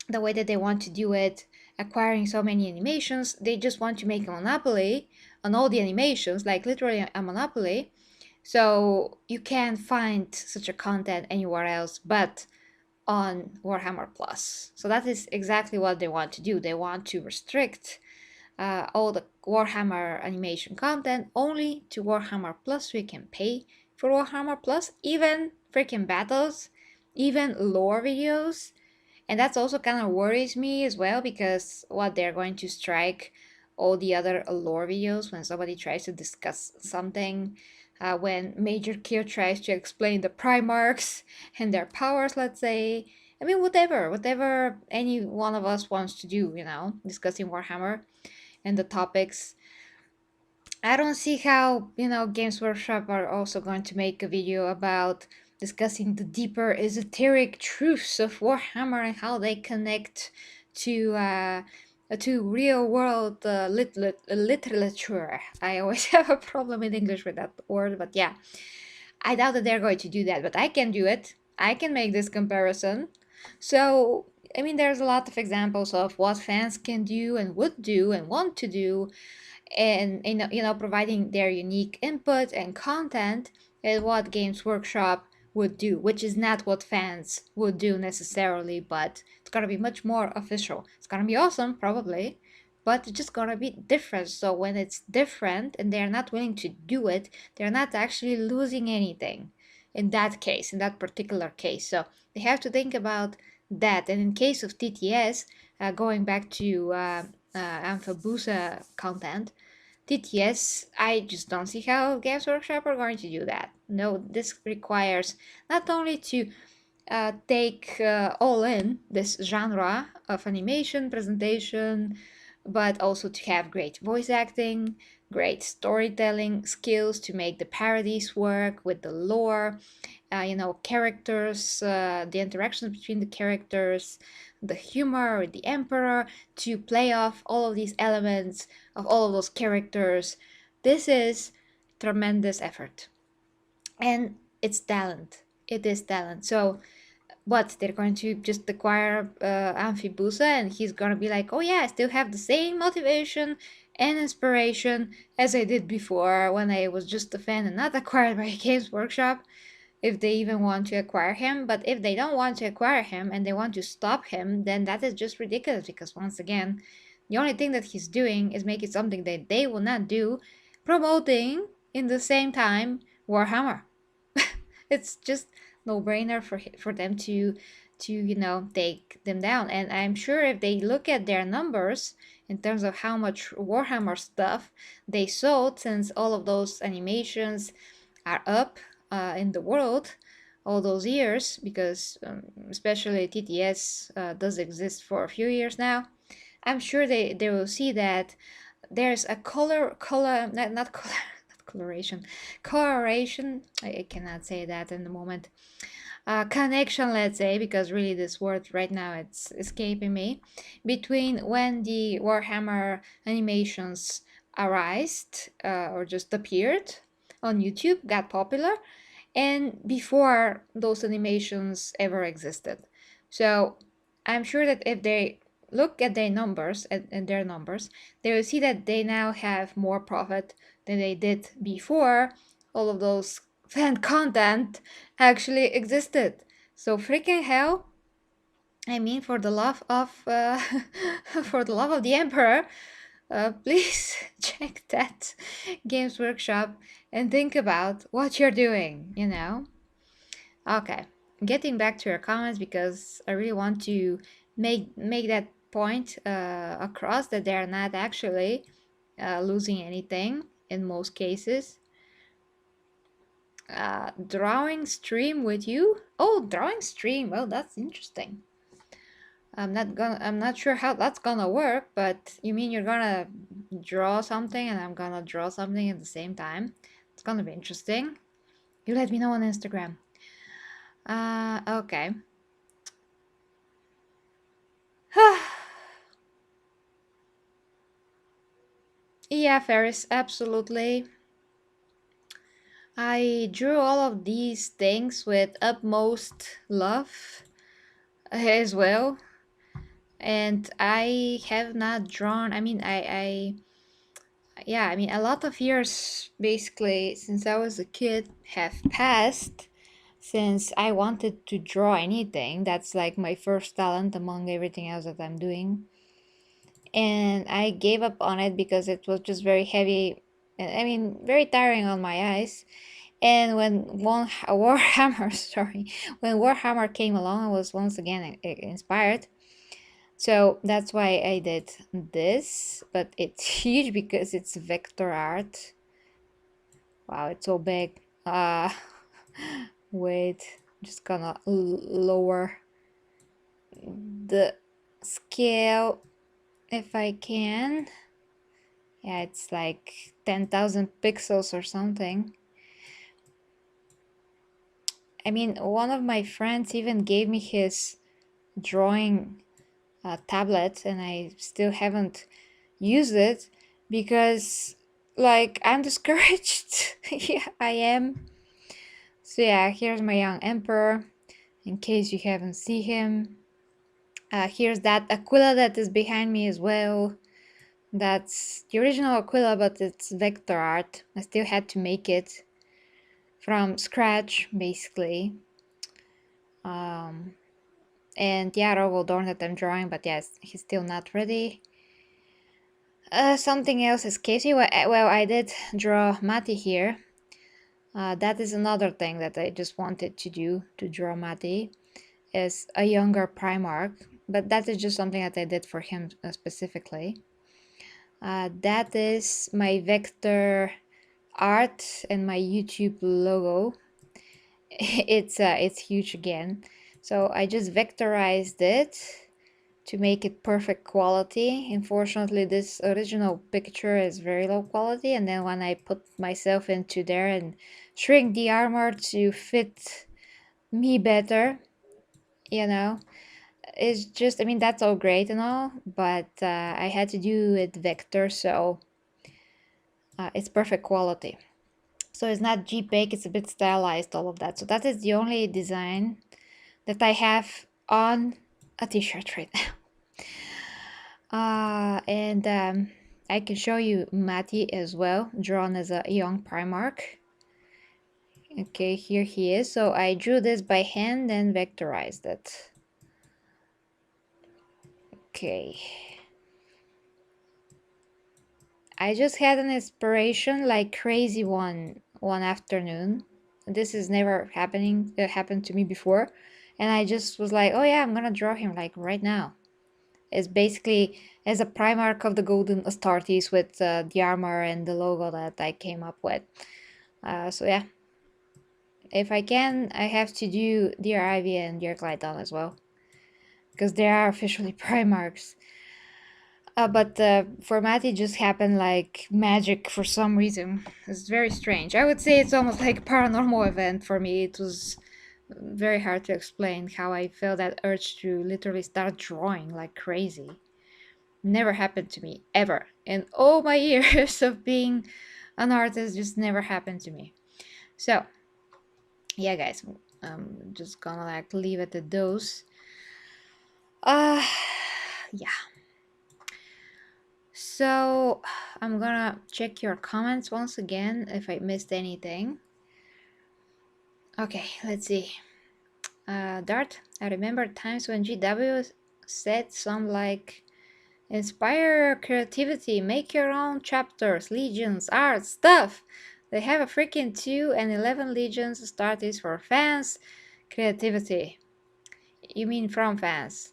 way that they want to do it, acquiring so many animations, they just want to make a monopoly on all the animations, like literally a monopoly. So you can't find such a content anywhere else but on Warhammer Plus. So that is exactly what they want to do. They want to restrict all the Warhammer animation content only to Warhammer Plus, so you can pay for Warhammer Plus, even freaking battles, even lore videos. And that's also kind of worries me as well, because what they're going to strike all the other lore videos when somebody tries to discuss something, when Major Kill tries to explain the Primarchs and their powers, let's say. I mean, whatever any one of us wants to do, discussing Warhammer and the topics. I don't see how, Games Workshop are also going to make a video about discussing the deeper esoteric truths of Warhammer and how they connect to real world literature. I always have a problem in English with that word, but yeah, I doubt that they're going to do that, but I can do it. I can make this comparison. So, I mean, there's a lot of examples of what fans can do and would do and want to do, and providing their unique input and content is what Games Workshop would do, which is not what fans would do necessarily, but it's gonna be much more official. It's gonna be awesome, probably, but it's just gonna be different. So when it's different and they're not willing to do it, they're not actually losing anything in that case, in that particular case. So they have to think about that. And in case of TTS, going back to Amphabusa content, TTS, I just don't see how Games Workshop are going to do that. No, this requires not only to take all in this genre of animation presentation, but also to have great voice acting, great storytelling skills to make the parodies work with the lore, characters, the interactions between the characters, the humor with the Emperor, to play off all of these elements of all of those characters. This is tremendous effort. And it's talent. It is talent. So what, they're going to just acquire Amphibusa and he's gonna be like, oh yeah, I still have the same motivation and inspiration as I did before when I was just a fan and not acquired by Games Workshop, if they even want to acquire him. But if they don't want to acquire him and they want to stop him, then that is just ridiculous, because once again, the only thing that he's doing is making something that they will not do, promoting in the same time Warhammer. It's just no brainer for them to take them down. And I'm sure if they look at their numbers in terms of how much Warhammer stuff they sold, since all of those animations are up in the world all those years, because especially TTS does exist for a few years now, I'm sure they will see that there's a not color not coloration, I cannot say that in the moment, connection, let's say, because really this word right now it's escaping me, between when the Warhammer animations arised or just appeared on YouTube, got popular, and before those animations ever existed. So I'm sure that if they look at their numbers and their numbers, they will see that they now have more profit than they did before all of those fan content actually existed. So freaking hell! I mean, for the love of for the love of the Emperor, please check that Games Workshop and think about what you're doing. Okay, getting back to your comments, because I really want to make that point across, that they're not actually losing anything in most cases. Drawing stream with you? Oh, drawing stream. Well, that's interesting. I'm not sure how that's gonna work, but you mean you're gonna draw something and I'm gonna draw something at the same time? It's gonna be interesting. You let me know on Instagram. Okay. Yeah, Ferris, absolutely. I drew all of these things with utmost love as well. And I have not drawn, a lot of years basically since I was a kid have passed since I wanted to draw anything. That's like my first talent among everything else that I'm doing. And I gave up on it because it was just very heavy, very tiring on my eyes. And when Warhammer, sorry, when Warhammer came along, I was once again inspired. So that's why I did this, but it's huge because it's vector art. Wow, it's so big. Wait, I'm just gonna lower the scale if I can. Yeah, it's like 10,000 pixels or something. I mean, one of my friends even gave me his drawing tablet, and I still haven't used it because, like, I'm discouraged. Yeah, I am. So yeah, here's my young emperor, in case you haven't seen him. Here's that Aquila that is behind me as well. That's the original Aquila, but it's vector art. I still had to make it from scratch, basically. And yeah, Rogoldorn that I'm drawing, but yes, he's still not ready. Something else is Casey. Well, I did draw Mati here. That is another thing that I just wanted to do, to draw Mati as a younger Primarch, but that is just something that I did for him specifically. That is my vector art and my YouTube logo. It's huge again. So I just vectorized it to make it perfect quality. Unfortunately, this original picture is very low quality, and then when I put myself into there and shrink the armor to fit me better, you know. It's just, I mean, that's all great and all, but I had to do it vector, so it's perfect quality. So it's not JPEG, it's a bit stylized, all of that. So that is the only design that I have on a t-shirt right now. And I can show you Matty as well, drawn as a young Primarch. Okay, here he is. So I drew this by hand and vectorized it. Okay. I just had an inspiration like crazy one afternoon. This is never happened to me before, and I just was like, oh yeah, I'm gonna draw him like right now. It's basically as a Primarch of the Golden Astartes with the armor and the logo that I came up with. So yeah, if I can, I have to do Dear Ivy and Dear Glydon as well, because they are officially Primarchs. But the formatting just happened like magic for some reason. It's very strange. I would say it's almost like a paranormal event for me. It was very hard to explain how I felt that urge to literally start drawing like crazy. Never happened to me, ever. In all my years of being an artist, just never happened to me. So, yeah, guys, I'm just gonna like leave it at those. Uh, yeah. So I'm gonna check your comments once again if I missed anything. Okay, let's see. Dart, I remember times when GW said some like inspire creativity, make your own chapters, legions, art, stuff. They have a freaking 2 and 11 legions starters for fans. Creativity. You mean from fans?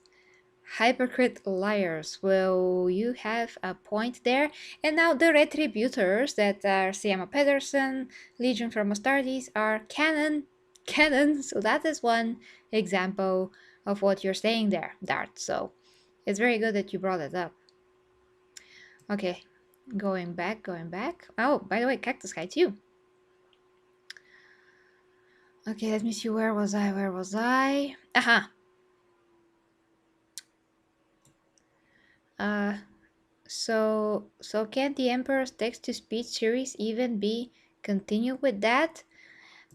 Hypocrite liars. Well, you have a point there. And now the retributors that are Siama Pedersen, Legion from Astartes are canon. Canon. So that is one example of what you're saying there, Dart. So it's very good that you brought it up. Okay, going back. Oh, by the way, Cactus Guy too. Okay, let me see. Where was I? Aha. So can the Emperor's text-to-speech series even be continued with that?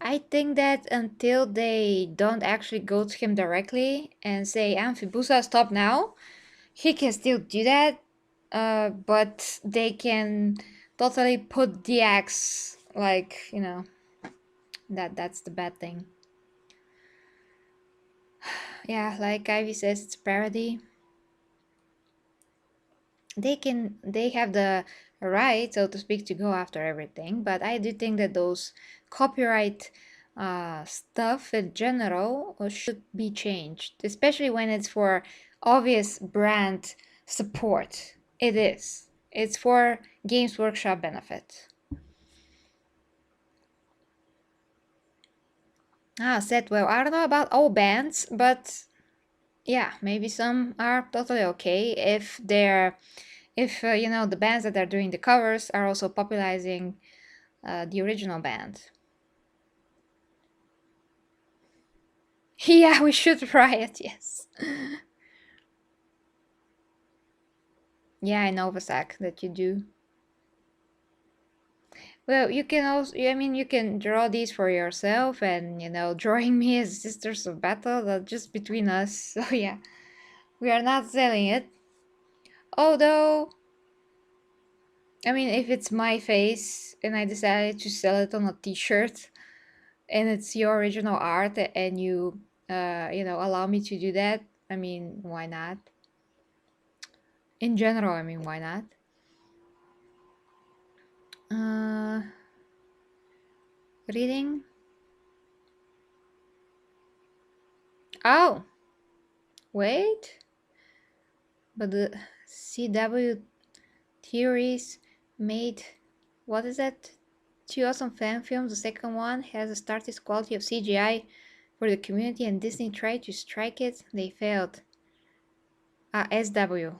I think that until they don't actually go to him directly and say, Amphibusa, stop now, he can still do that, but they can totally put the axe, like, you know, that's the bad thing. Yeah, like Ivy says, it's parody. They have the right, so to speak, to go after everything, but I do think that those copyright stuff in general should be changed, especially when it's for obvious brand support. It's for Games Workshop benefit. Said, well, I don't know about all bands, but yeah, maybe some are totally okay if they're if you know, the bands that are doing the covers are also popularizing the original band. Yeah, we should riot, yes. Yeah, I know, Vasak, that you do. Well, you can also, I mean, you can draw these for yourself, and, you know, drawing me as Sisters of Battle, that's just between us. So, yeah, we are not selling it. Although, I mean, if it's my face and I decided to sell it on a t shirt and it's your original art and you know, allow me to do that, I mean, why not? In general, I mean, why not? Uh, reading. Oh, wait. But the CW theories made, what is that? Two awesome fan films. The second one has the startest quality of CGI for the community, and Disney tried to strike it. They failed. SW.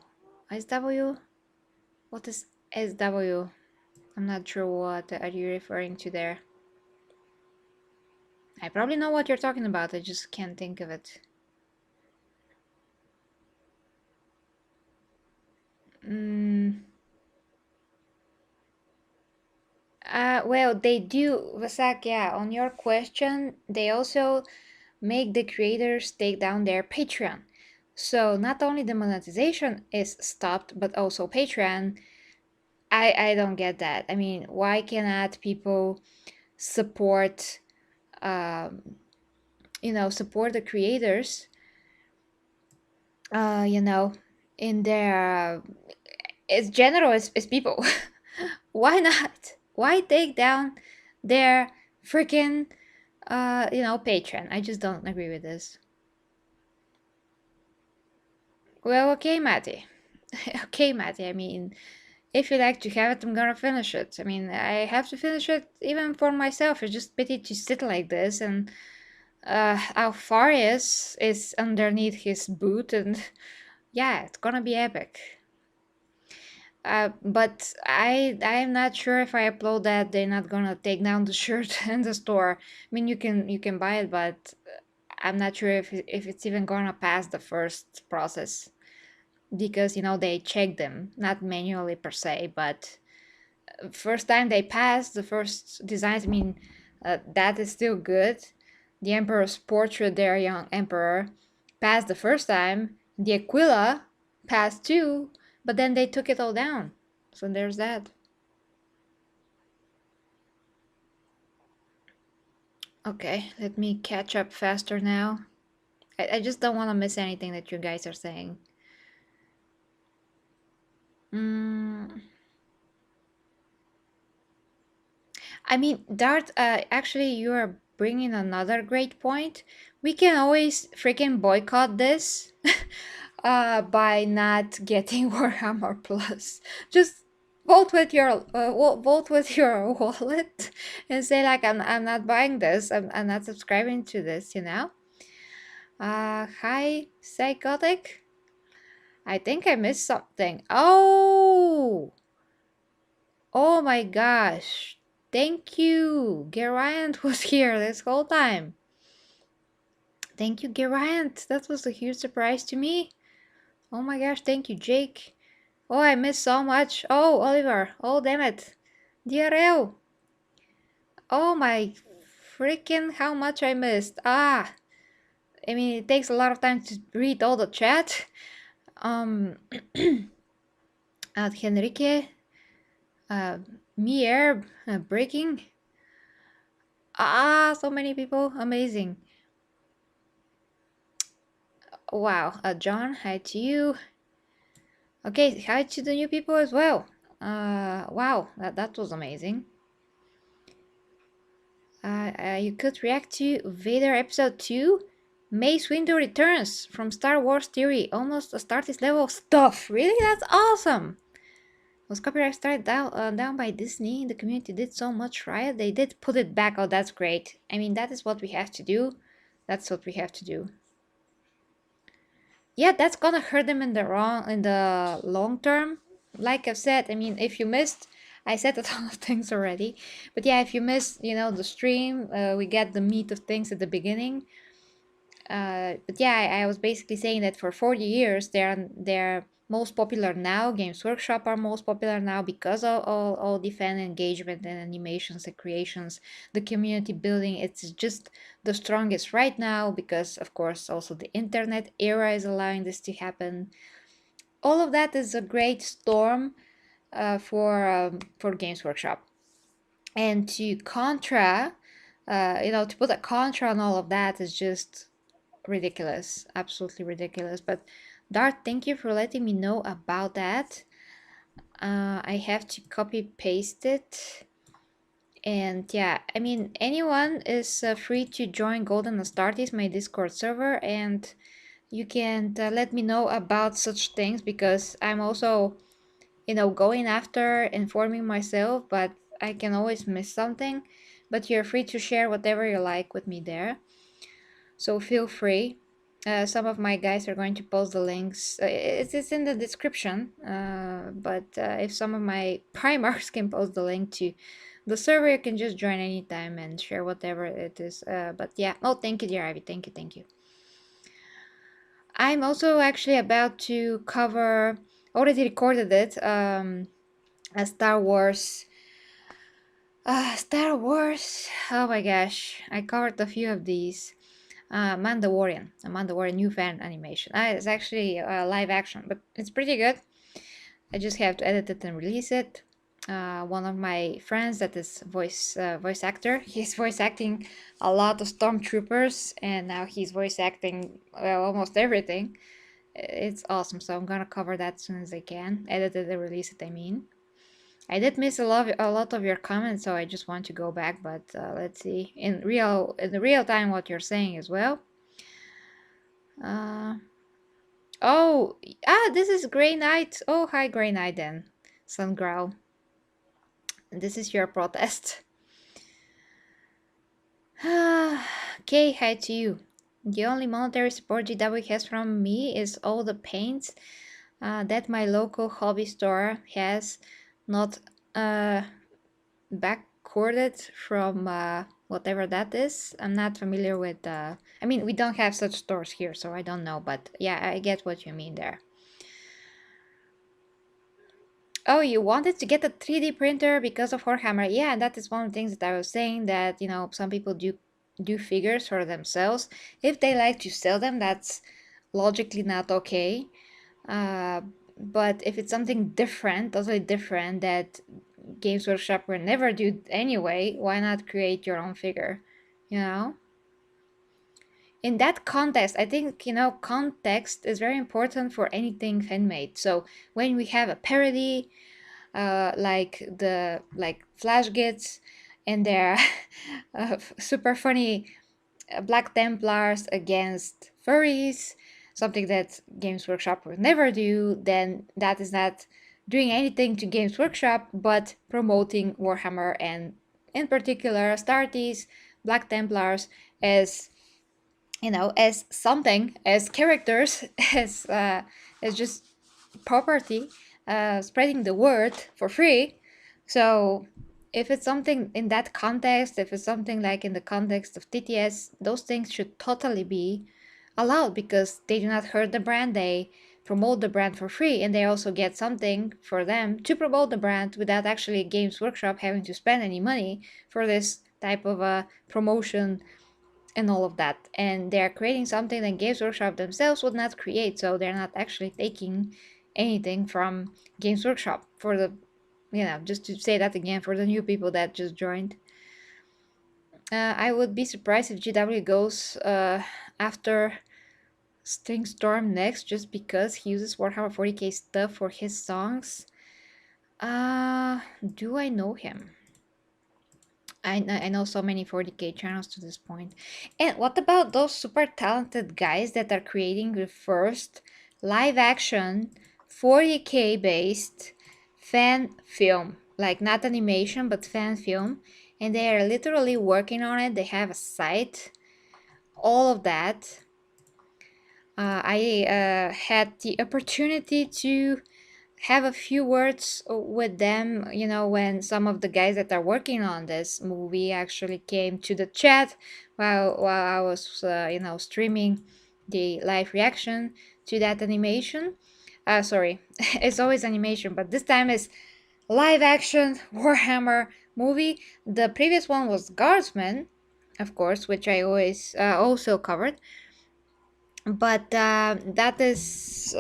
SW? What is SW? I'm not sure what are you referring to there. I probably know what you're talking about. I just can't think of it. Mm, well, they do, Vasak, yeah, on your question, they also make the creators take down their Patreon. So not only the monetization is stopped, but also Patreon. I don't get that. I mean, why cannot people support, um, support the creators, you know, in their, as general as people? Why not? Why take down their freaking, Patreon? I just don't agree with this. Well, okay, Matty. Okay, Matty. I mean, if you like to have it, I'm gonna finish it. I mean, I have to finish it even for myself. It's just pity to sit like this, and Alfarius is underneath his boot, and yeah, it's gonna be epic. But I'm not sure if I upload that, they're not gonna take down the shirt in the store. I mean, you can buy it, but I'm not sure if it's even gonna pass the first process, because they check them, not manually per se, but first time they pass the first designs. I mean, that is still good. The Emperor's portrait, their young Emperor, passed the first time. The Aquila passed too, but then they took it all down. So there's that. Okay, let me catch up faster now. I just don't want to miss anything that you guys are saying. Mm, I mean, Dart, actually, you are bringing another great point. We can always freaking boycott this by not getting Warhammer Plus. Just vote with your wallet and say like, I'm not buying this. I'm not subscribing to this. Hi, psychotic. I think I missed something. Oh my gosh. Thank you. Geraint was here this whole time. Thank you, Geraint. That was a huge surprise to me. Oh my gosh, thank you, Jake. Oh, I missed so much. Oh, Oliver. Oh, damn it. DRL. Oh my freaking how much I missed. I mean, it takes a lot of time to read all the chat. Um, at Henrique, uh, Mier, breaking. So many people. Amazing. Wow. John, hi to you. Okay, hi to the new people as well. Wow, that was amazing. You could react to Vader Episode 2. Mace Windu returns from Star Wars Theory. Almost a Startis level stuff. Really? That's awesome. Was copyright strike down by Disney? The community did so much right. They did put it back. Oh, that's great. I mean, that is what we have to do. That's what we have to do. Yeah, that's gonna hurt them in the long term. Like I've said, I mean, if you missed, I said a ton of things already, but yeah, if you missed, the stream, we get the meat of things at the beginning. But yeah, I was basically saying that for 40 years they're most popular now. Games Workshop are most popular now because of all the fan engagement and animations and creations, the community building. It's just the strongest right now because, of course, also the internet era is allowing this to happen. All of that is a great storm for Games Workshop. And to put a contra on all of that is just ridiculous, absolutely ridiculous. But Dart, thank you for letting me know about that. I have to copy paste it. And yeah, I mean, anyone is free to join Golden Astartes, my Discord server, and you can let me know about such things because I'm also, going after informing myself, but I can always miss something. But you're free to share whatever you like with me there. So feel free. Some of my guys are going to post the links. It's in the description. But if some of my Primarchs can post the link to The server you can just join anytime and share whatever it is. But yeah, oh, thank you, dear Ivy. Thank you, thank you. I'm also actually about to cover, already recorded it, a Star Wars. Star Wars. Oh my gosh, I covered a few of these. Mandalorian, a Mandalorian new fan animation. It's actually live action, but it's pretty good. I just have to edit it and release it. One of my friends that is voice actor, he's voice acting a lot of stormtroopers, and now he's voice acting almost everything. It's awesome, so I'm gonna cover that as soon as I can. Edit it and release it, I mean. I did miss a lot of your comments, so I just want to go back, but let's see in the real time what you're saying as well. Uh, oh, this is Grey Knight. Oh, hi, Grey Knight then. Sun Growl. This is your protest. Okay, hi to you. The only monetary support GW has from me is all the paints that my local hobby store has, not backcorded from whatever that is. I'm not familiar with. I mean, we don't have such stores here, so I don't know. But yeah, I get what you mean there. Oh, you wanted to get a 3D printer because of Warhammer. Yeah, and that is one of the things that I was saying, that, you know, some people do figures for themselves. If they like to sell them, that's logically not okay. Uh, but if it's something different, totally different, that Games Workshop will never do anyway, why not create your own figure? You know? In that context, I think, you know, context is very important for anything fan-made. So when we have a parody, like Flash Gits and their super funny Black Templars against furries, something that Games Workshop would never do, then that is not doing anything to Games Workshop but promoting Warhammer, and in particular Astartes, Black Templars, as, you know, as something, as characters, as just property, spreading the word for free. So if it's something in that context, if it's something like in the context of TTS, those things should totally be allowed, because they do not hurt the brand. They promote the brand for free, and they also get something for them to promote the brand without actually Games Workshop having to spend any money for this type of a promotion and all of that. And they're creating something that Games Workshop themselves would not create, so they're not actually taking anything from Games Workshop. For the, you know, just to say that again for the new people that just joined. I would be surprised if GW goes after Sting Storm next, just because he uses Warhammer 40k stuff for his songs. Do I know him? I know so many 40k channels to this point. And what about those super talented guys that are creating the first live action 40k based fan film? Like, not animation, but fan film. And they are literally working on it. They have a site, all of that. I had the opportunity to have a few words with them, you know, when some of the guys that are working on this movie actually came to the chat while I was, you know, streaming the live reaction to that animation. Sorry, it's always animation, but this time it's live action Warhammer movie. The previous one was Guardsman, of course, which I always also covered, but that is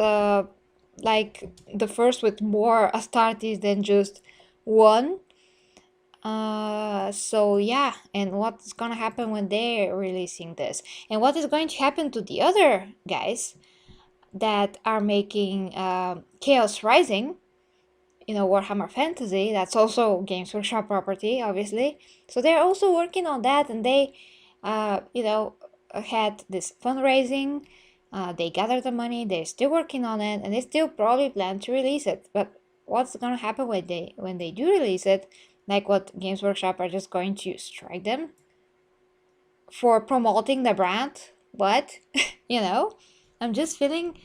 like the first with more Astartes than just one. So yeah, and what's gonna happen when they're releasing this, and what is going to happen to the other guys that are making Chaos Rising, you know, Warhammer Fantasy, that's also Games Workshop property, obviously. So they're also working on that, and they, you know, had this fundraising. They gathered the money. They're still working on it, and they still probably plan to release it. But what's gonna happen when they do release it? Like, what, Games Workshop are just going to strike them for promoting the brand? What? You know, I'm just feeling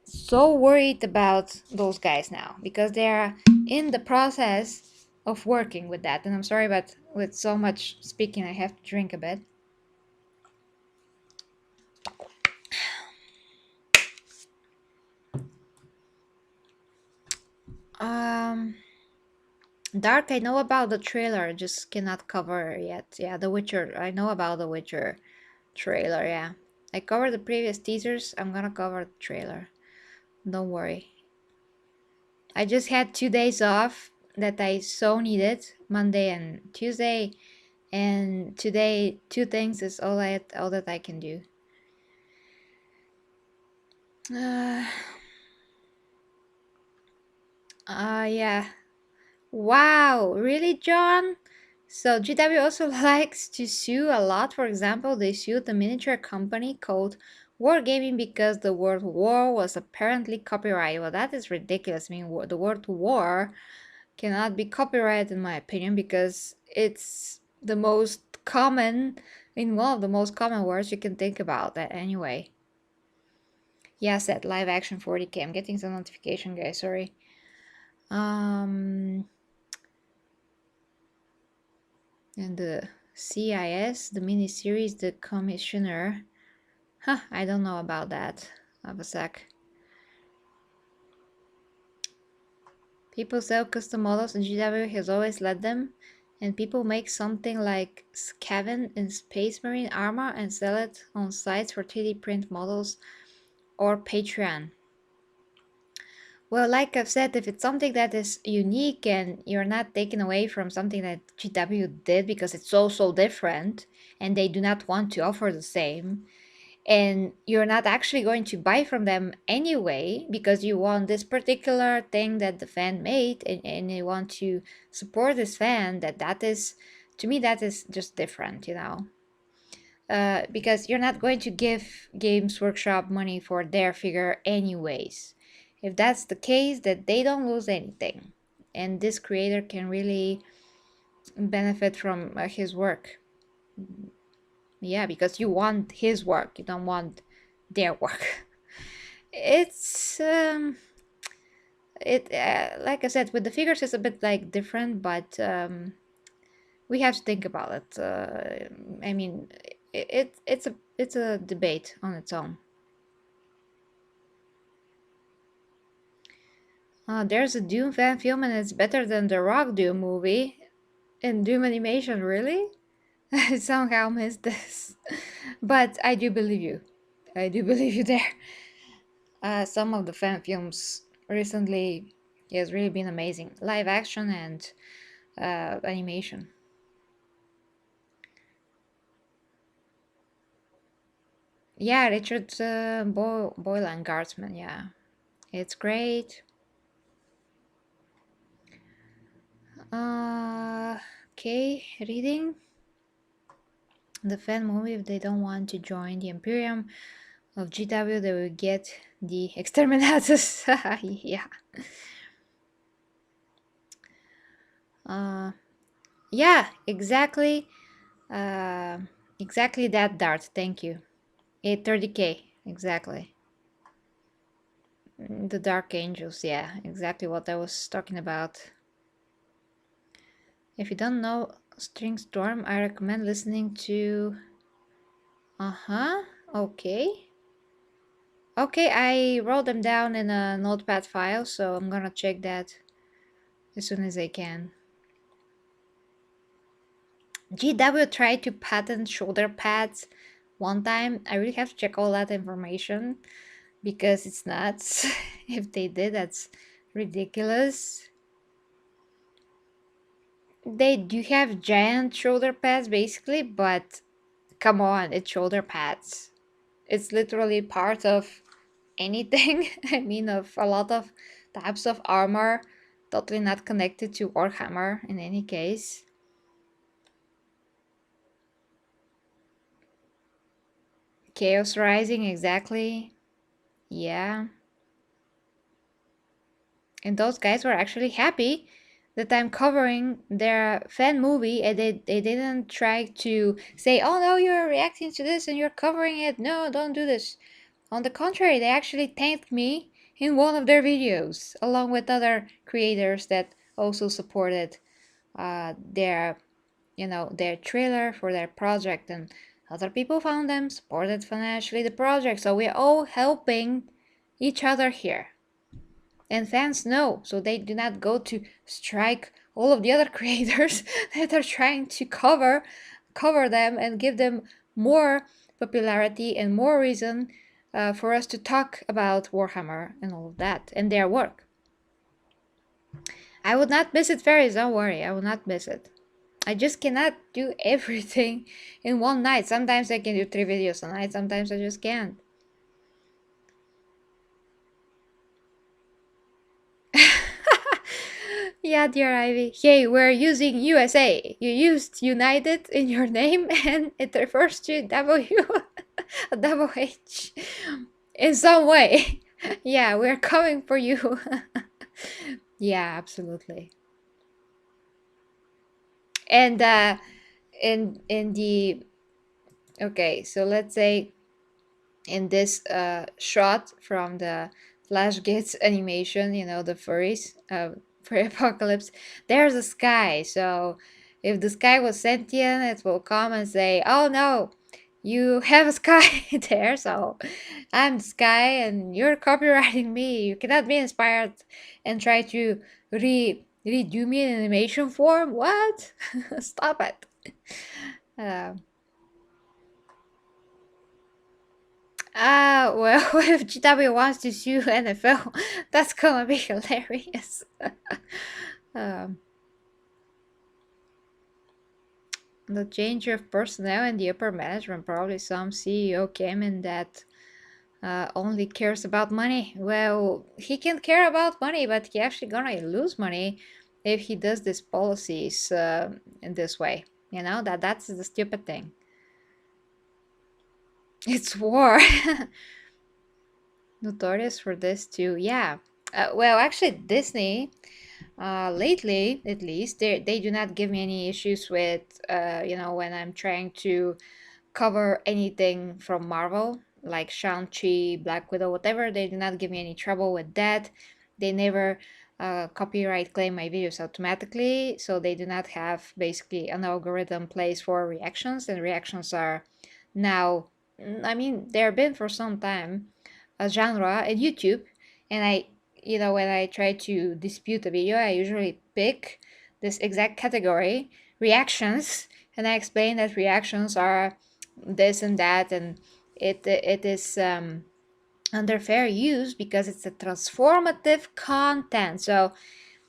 so worried about those guys now, because they're in the process of working with that. And I'm sorry, but with so much speaking, I have to drink a bit. Um, Dark, I know about the trailer, just cannot cover yet. Yeah, The Witcher. I know about The Witcher trailer, yeah. I covered the previous teasers, I'm gonna cover the trailer. Don't worry. I just had 2 days off that I so needed, Monday and Tuesday, and today 2 things is all that I can do. Uh, yeah. Wow, really, John? So GW also likes to sue a lot. For example, they sued the miniature company called Wargaming because the word war was apparently copyrighted. Well, that is ridiculous. I mean, the word war cannot be copyrighted in my opinion because it's the most common, in one of the most common words you can think about that anyway. Yeah, said live action 40K. I'm getting some notification, guys. Sorry. And the CIS, the miniseries, the commissioner. Huh, I don't know about that. Have a sec. People sell custom models and GW has always led them. And people make something like Skaven in Space Marine armor and sell it on sites for 3D print models or Patreon. Well, like I've said, if it's something that is unique and you're not taken away from something that GW did because it's so different and they do not want to offer the same, and you're not actually going to buy from them anyway because you want this particular thing that the fan made and you want to support this fan, that is, to me, that is just different, you know. Because you're not going to give Games Workshop money for their figure anyways. If that's the case, that they don't lose anything, and this creator can really benefit from his work. Yeah, because you want his work, you don't want their work. It's it like I said, with the figures it's a bit like different, but we have to think about it. I mean, it's a debate on its own. There's a Doom fan film and it's better than the Rock Doom movie. And Doom animation, really? I somehow missed this. But I do believe you. I do believe you there. Some of the fan films recently has really been amazing. Live action and animation. Yeah, Richard Boyle and Guardsman, yeah. It's great. Okay, reading. The fan movie, if they don't want to join the Imperium of GW, they will get the Exterminators. Yeah. Yeah, exactly. Exactly that, Dart. Thank you. 830K, exactly. The Dark Angels, yeah, exactly what I was talking about. If you don't know String Storm, I recommend listening to... Okay. Okay, I wrote them down in a notepad file, so I'm gonna check that as soon as I can. GW tried to patent shoulder pads one time. I really have to check all that information because it's nuts. If they did, that's ridiculous. They do have giant shoulder pads basically, but come on, it's shoulder pads. It's literally part of anything. I mean, of a lot of types of armor, totally not connected to Warhammer in any case. Chaos Rising, exactly. Yeah. And those guys were actually happy that I'm covering their fan movie and they didn't try to say, oh no, you're reacting to this and you're covering it. No, don't do this. On the contrary, they actually thanked me in one of their videos, along with other creators that also supported their their trailer for their project, and other people found them, supported financially the project. So we're all helping each other here. And fans know, so they do not go to strike all of the other creators that are trying to cover them and give them more popularity and more reason for us to talk about Warhammer and all of that and their work. I would not miss it, fairies, don't worry, I will not miss it. I just cannot do everything in one night. Sometimes I can do 3 videos a night, sometimes I just can't. Yeah, dear Ivy. Hey, we're using USA. You used United in your name and it refers to W, double H in some way. Yeah, we're coming for you. Yeah, absolutely. And in the okay, so let's say in this shot from the Flash Gets animation, the furries, furry apocalypse, there's a sky. So if the sky was sentient, it will come and say, "Oh no, you have a sky there, so I'm the sky, and you're copywriting me. You cannot be inspired and try to redo me in animation form. What? Stop it." Uh, well, if GW wants to sue NFL, that's gonna be hilarious. um, the change of personnel in the upper management, probably some CEO came in that only cares about money. Well, he can care about money, but he actually gonna lose money if he does these policies in this way. That's the stupid thing. It's war. Notorious for this too. Yeah. Well, actually, Disney, lately at least, they do not give me any issues with, when I'm trying to cover anything from Marvel, like Shang-Chi, Black Widow, whatever. They do not give me any trouble with that. They never copyright claim my videos automatically, so they do not have basically an algorithm placed for reactions, and reactions are now, I mean, they've been for some time a genre in YouTube, and when I try to dispute a video, I usually pick this exact category, reactions, and I explain that reactions are this and that, and it is under fair use because it's a transformative content. So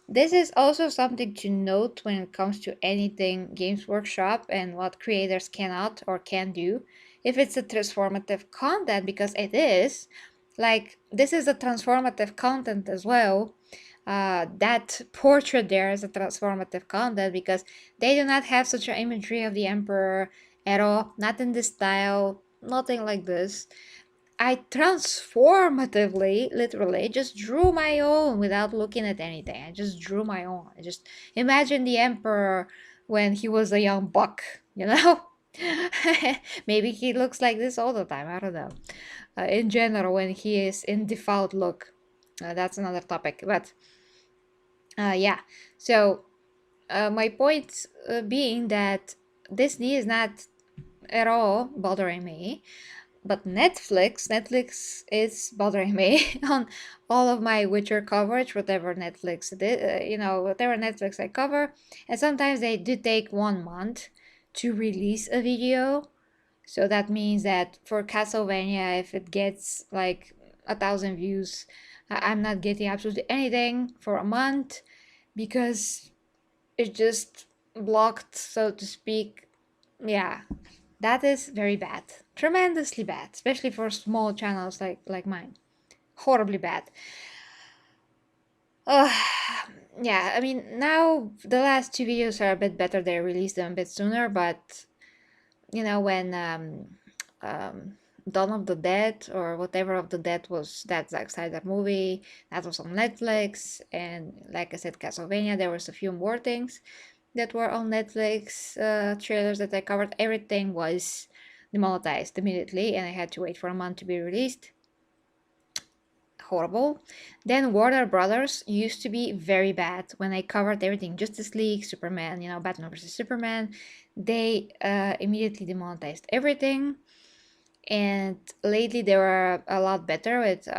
this is also something to note when it comes to anything Games Workshop and what creators cannot or can do. If it's a transformative content, because it is, like, this is a transformative content as well. That portrait there is a transformative content because they do not have such an imagery of the Emperor at all, not in this style, nothing like this. I transformatively, literally, just drew my own without looking at anything. I just drew my own. I just imagine the Emperor when he was a young buck, you know? Maybe he looks like this all the time. I don't know. In general, when he is in default look, that's another topic. But yeah, so my point being that Disney is not at all bothering me, but Netflix is bothering me on all of my Witcher coverage, whatever Netflix did, whatever Netflix I cover, and sometimes they do take 1 month to release a video. So that means that for Castlevania, if it gets like 1,000 views, I'm not getting absolutely anything for a month because it's just blocked, so to speak. Yeah, that is very bad, tremendously bad, especially for small channels like mine. Horribly bad. Uh, yeah, I mean, now the last 2 videos are a bit better. They released them a bit sooner, but when Dawn of the Dead or whatever of the Dead was that Zack Snyder movie, that was on Netflix, and like I said, Castlevania, there was a few more things that were on Netflix, trailers that I covered. Everything was demonetized immediately, and I had to wait for a month to be released. horrible. Then Warner Brothers used to be very bad when I covered everything Justice League, Superman, Batman versus Superman. They immediately demonetized everything. And lately they were a lot better with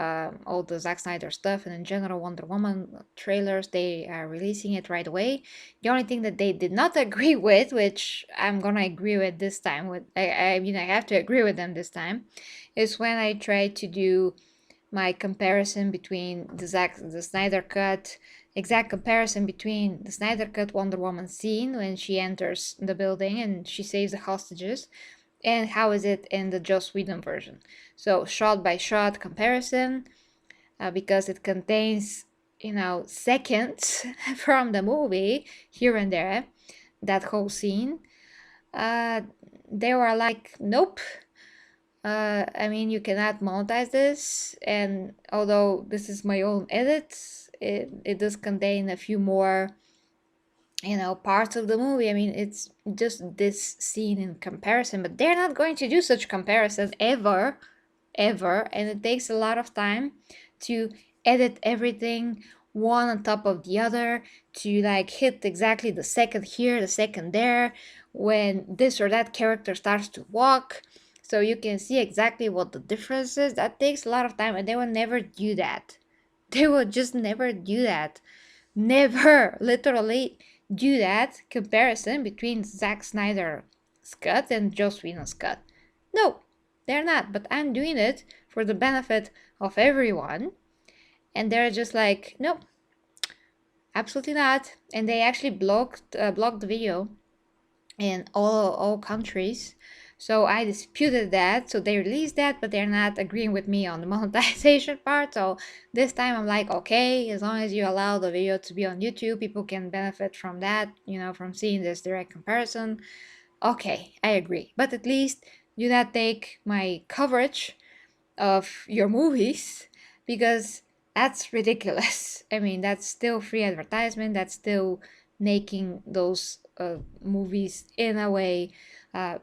all the Zack Snyder stuff, and in general Wonder Woman trailers, they are releasing it right away. The only thing that they did not agree with, which I'm gonna agree with this time, I have to agree with them this time, is when I tried to do my comparison between the Snyder Cut, exact comparison between the Snyder Cut Wonder Woman scene when she enters the building and she saves the hostages, and how is it in the Joss Whedon version. So shot by shot comparison, because it contains, seconds from the movie here and there, that whole scene. They were like, nope. I mean, you cannot monetize this, and although this is my own edit, it does contain a few more, parts of the movie. I mean, it's just this scene in comparison, but they're not going to do such comparison ever, ever, and it takes a lot of time to edit everything one on top of the other, to like hit exactly the second here, the second there, when this or that character starts to walk, so you can see exactly what the difference is. That takes a lot of time, and they will never do that. They will just never do that. Never literally do that comparison between Zack Snyder's cut and Joss Whedon's cut. No, they're not, but I'm doing it for the benefit of everyone. And they're just like, nope, absolutely not. And they actually blocked the video in all countries. So I disputed that. So they released that, but they're not agreeing with me on the monetization part. So this time I'm like, okay, as long as you allow the video to be on YouTube, people can benefit from that, from seeing this direct comparison. Okay, I agree. But at least do not take my coverage of your movies, because that's ridiculous. I mean, that's still free advertisement. That's still making those movies in a way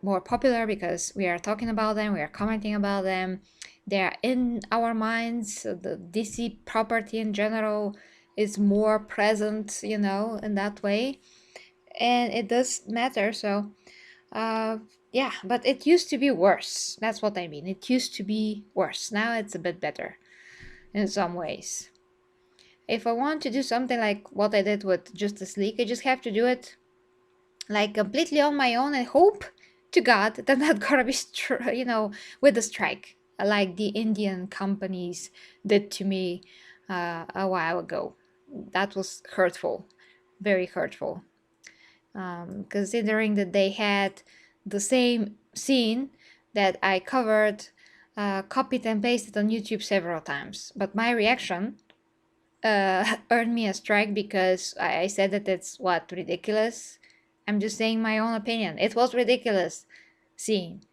more popular, because we are talking about them, we are commenting about them, they are in our minds. The DC property in general is more present, in that way, and it does matter. So yeah, but it used to be worse. That's what I mean. It used to be worse. Now it's a bit better in some ways. If I want to do something like what I did with Justice League, I just have to do it like completely on my own and hope to God that I'm not gonna be, with a strike like the Indian companies did to me a while ago. That was hurtful, very hurtful. Considering that they had the same scene that I covered, copied and pasted on YouTube several times. But my reaction earned me a strike because I said that it's ridiculous. I'm just saying my own opinion. It was ridiculous scene.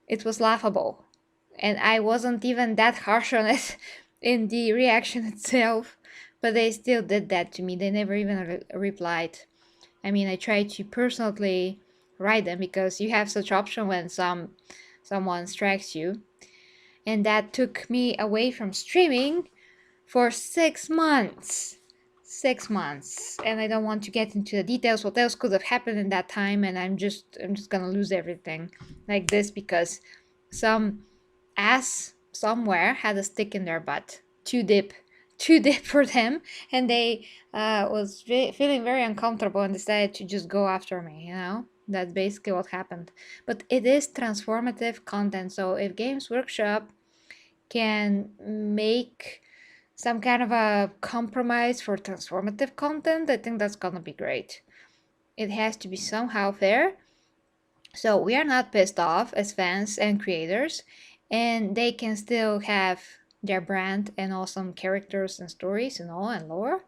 It was laughable. And I wasn't even that harsh on it in the reaction itself. But they still did that to me. They never even replied. I mean, I try to personally write them because you have such option when someone strikes you. And that took me away from streaming for 6 months. 6 months. And I don't want to get into the details what else could have happened in that time, and I'm just gonna lose everything like this because some ass somewhere had a stick in their butt. Too deep for them, and they was feeling very uncomfortable and decided to just go after me. That's basically what happened. But it is transformative content, so if Games Workshop can make some kind of a compromise for transformative content, I think that's gonna be great. It has to be somehow fair, so we are not pissed off as fans and creators, and they can still have their brand and awesome characters and stories and all and lore.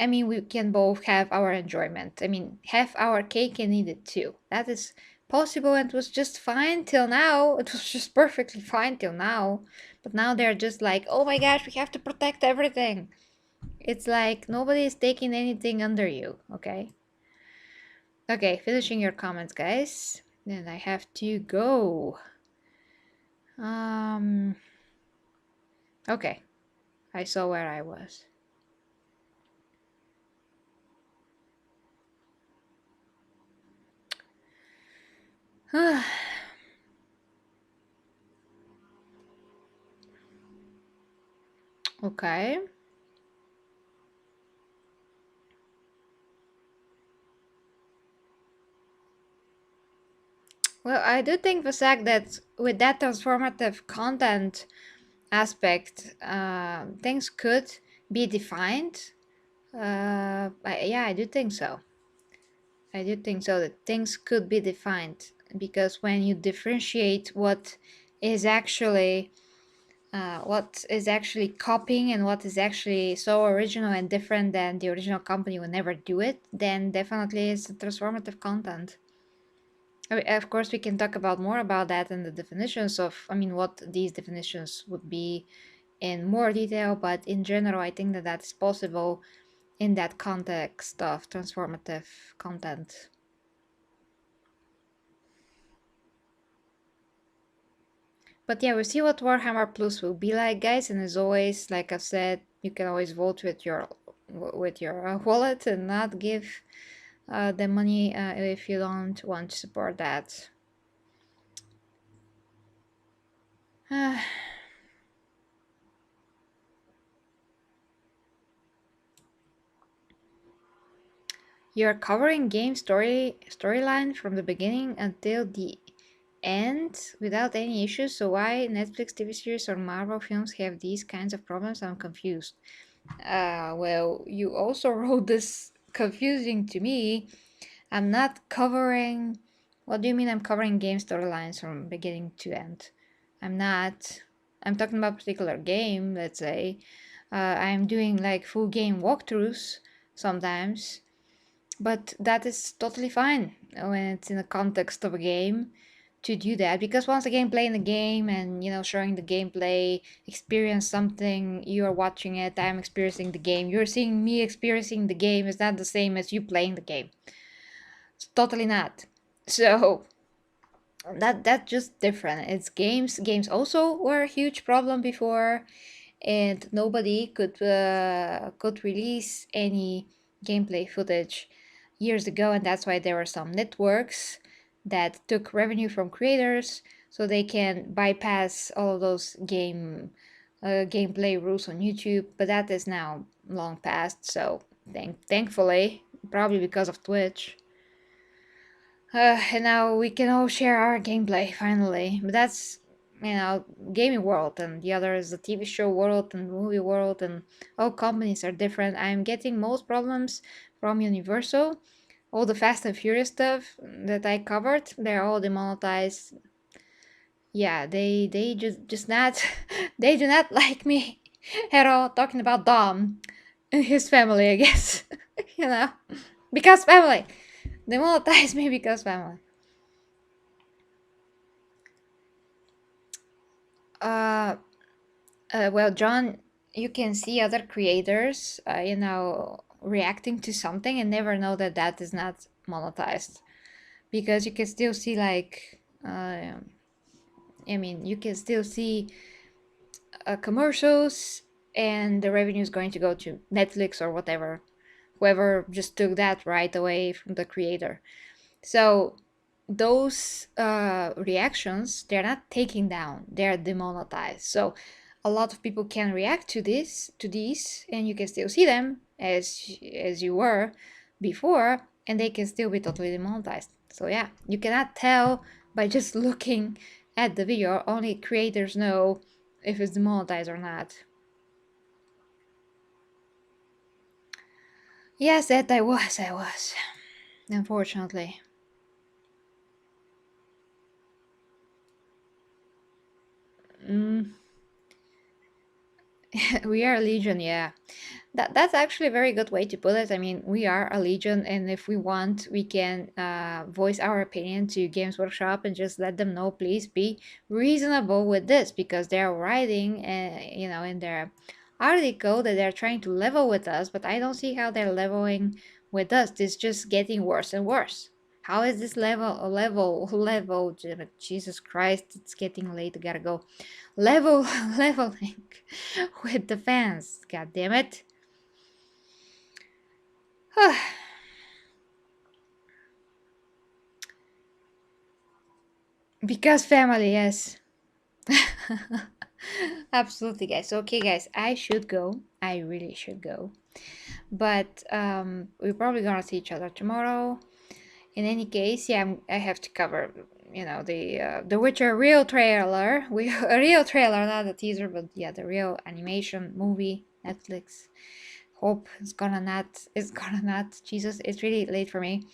I mean, we can both have our enjoyment. I mean, have our cake and eat it too. That is possible, and it was just fine till now. It was just perfectly fine till now. But now they're just like, oh my gosh, we have to protect everything. It's like nobody is taking anything under you, okay? Okay, finishing your comments, guys. Then I have to go. Okay. I saw where I was. Okay. Well, I do think the fact that with that transformative content aspect, things could be defined. Yeah, I do think so. I do think so that things could be defined because when you differentiate what is actually copying and what is actually so original and different than the original company would never do it, then definitely it's transformative content. I mean, of course, we can talk about more about that and the definitions of, I mean, what these definitions would be in more detail, but in general, I think that that's possible in that context of transformative content. But yeah, we'll see what Warhammer Plus will be like, guys. And as always, like I said, you can always vote with your wallet and not give the money if you don't want to support that. You're covering game storyline from the beginning until the end without any issues. So why Netflix TV series or Marvel films have these kinds of problems? I'm confused. Well, you also wrote this confusing to me. I'm not covering. What do you mean I'm covering game storylines from beginning to end? I'm not. I'm talking about a particular game, let's say. I'm doing like full game walkthroughs sometimes, but that is totally fine when it's in the context of a game to do that, because once again playing the game and showing the gameplay experience something, you are watching it, I'm experiencing the game, you're seeing me experiencing the game, is not the same as you playing the game. It's totally not. So that's just different. It's games also were a huge problem before, and nobody could release any gameplay footage years ago, and that's why there were some networks that took revenue from creators so they can bypass all of those gameplay rules on YouTube. But that is now long past, so thankfully, probably because of Twitch. And now we can all share our gameplay finally. But that's, gaming world, and the other is the TV show world and movie world, and all companies are different. I'm getting most problems from Universal. All the Fast and Furious stuff that I covered, they're all demonetized. Yeah, they just not they do not like me at all. Talking about Dom and his family, I guess. you know, because family. Demonetize me because family. Uh, well, John, you can see other creators, reacting to something and never know that that is not monetized, because you can still see I mean, you can still see commercials, and the revenue is going to go to Netflix or whatever, whoever just took that right away from the creator. So those reactions, they're not taken down, they're demonetized. So a lot of people can react to these, and you can still see them as you were before, and they can still be totally demonetized. So yeah, you cannot tell by just looking at the video. Only creators know if it's demonetized or not. Yes, that I was, unfortunately. Mm, we are a legion, yeah. That's actually a very good way to put it. I mean, we are a legion, and if we want, we can voice our opinion to Games Workshop and just let them know, please be reasonable with this, because they're writing, in their article that they're trying to level with us, but I don't see how they're leveling with us. It's just getting worse and worse. How is this level? Jesus Christ, it's getting late. I gotta go. Leveling. with the fans. God damn it. Because family, yes. Absolutely, guys. Okay, guys, I should go. I really should go. But we're probably gonna see each other tomorrow. In any case, yeah, I have to cover, the Witcher real trailer. A real trailer, not a teaser, but yeah, the real animation movie, Netflix. Hope it's gonna not. Jesus, it's really late for me.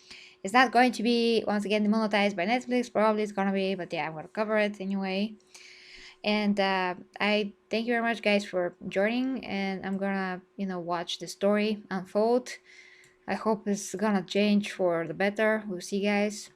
It's not going to be once again demonetized by Netflix. Probably it's gonna be, but yeah, I'm gonna cover it anyway. And I thank you very much, guys, for joining. And I'm gonna, watch the story unfold. I hope it's gonna change for the better. We'll see, guys.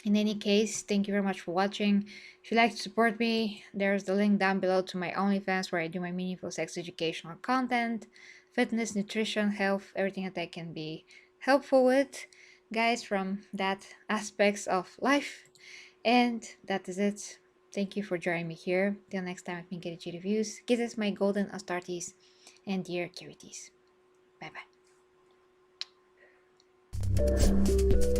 In any case, thank you very much for watching. If you'd like to support me, there's the link down below to my OnlyFans where I do my meaningful sex educational content, fitness, nutrition, health, everything that I can be helpful with, guys, from that aspects of life. And that is it. Thank you for joining me here. Till next time with me, Get Reviews. Kisses, my golden Astartes, and dear Curities. Bye bye.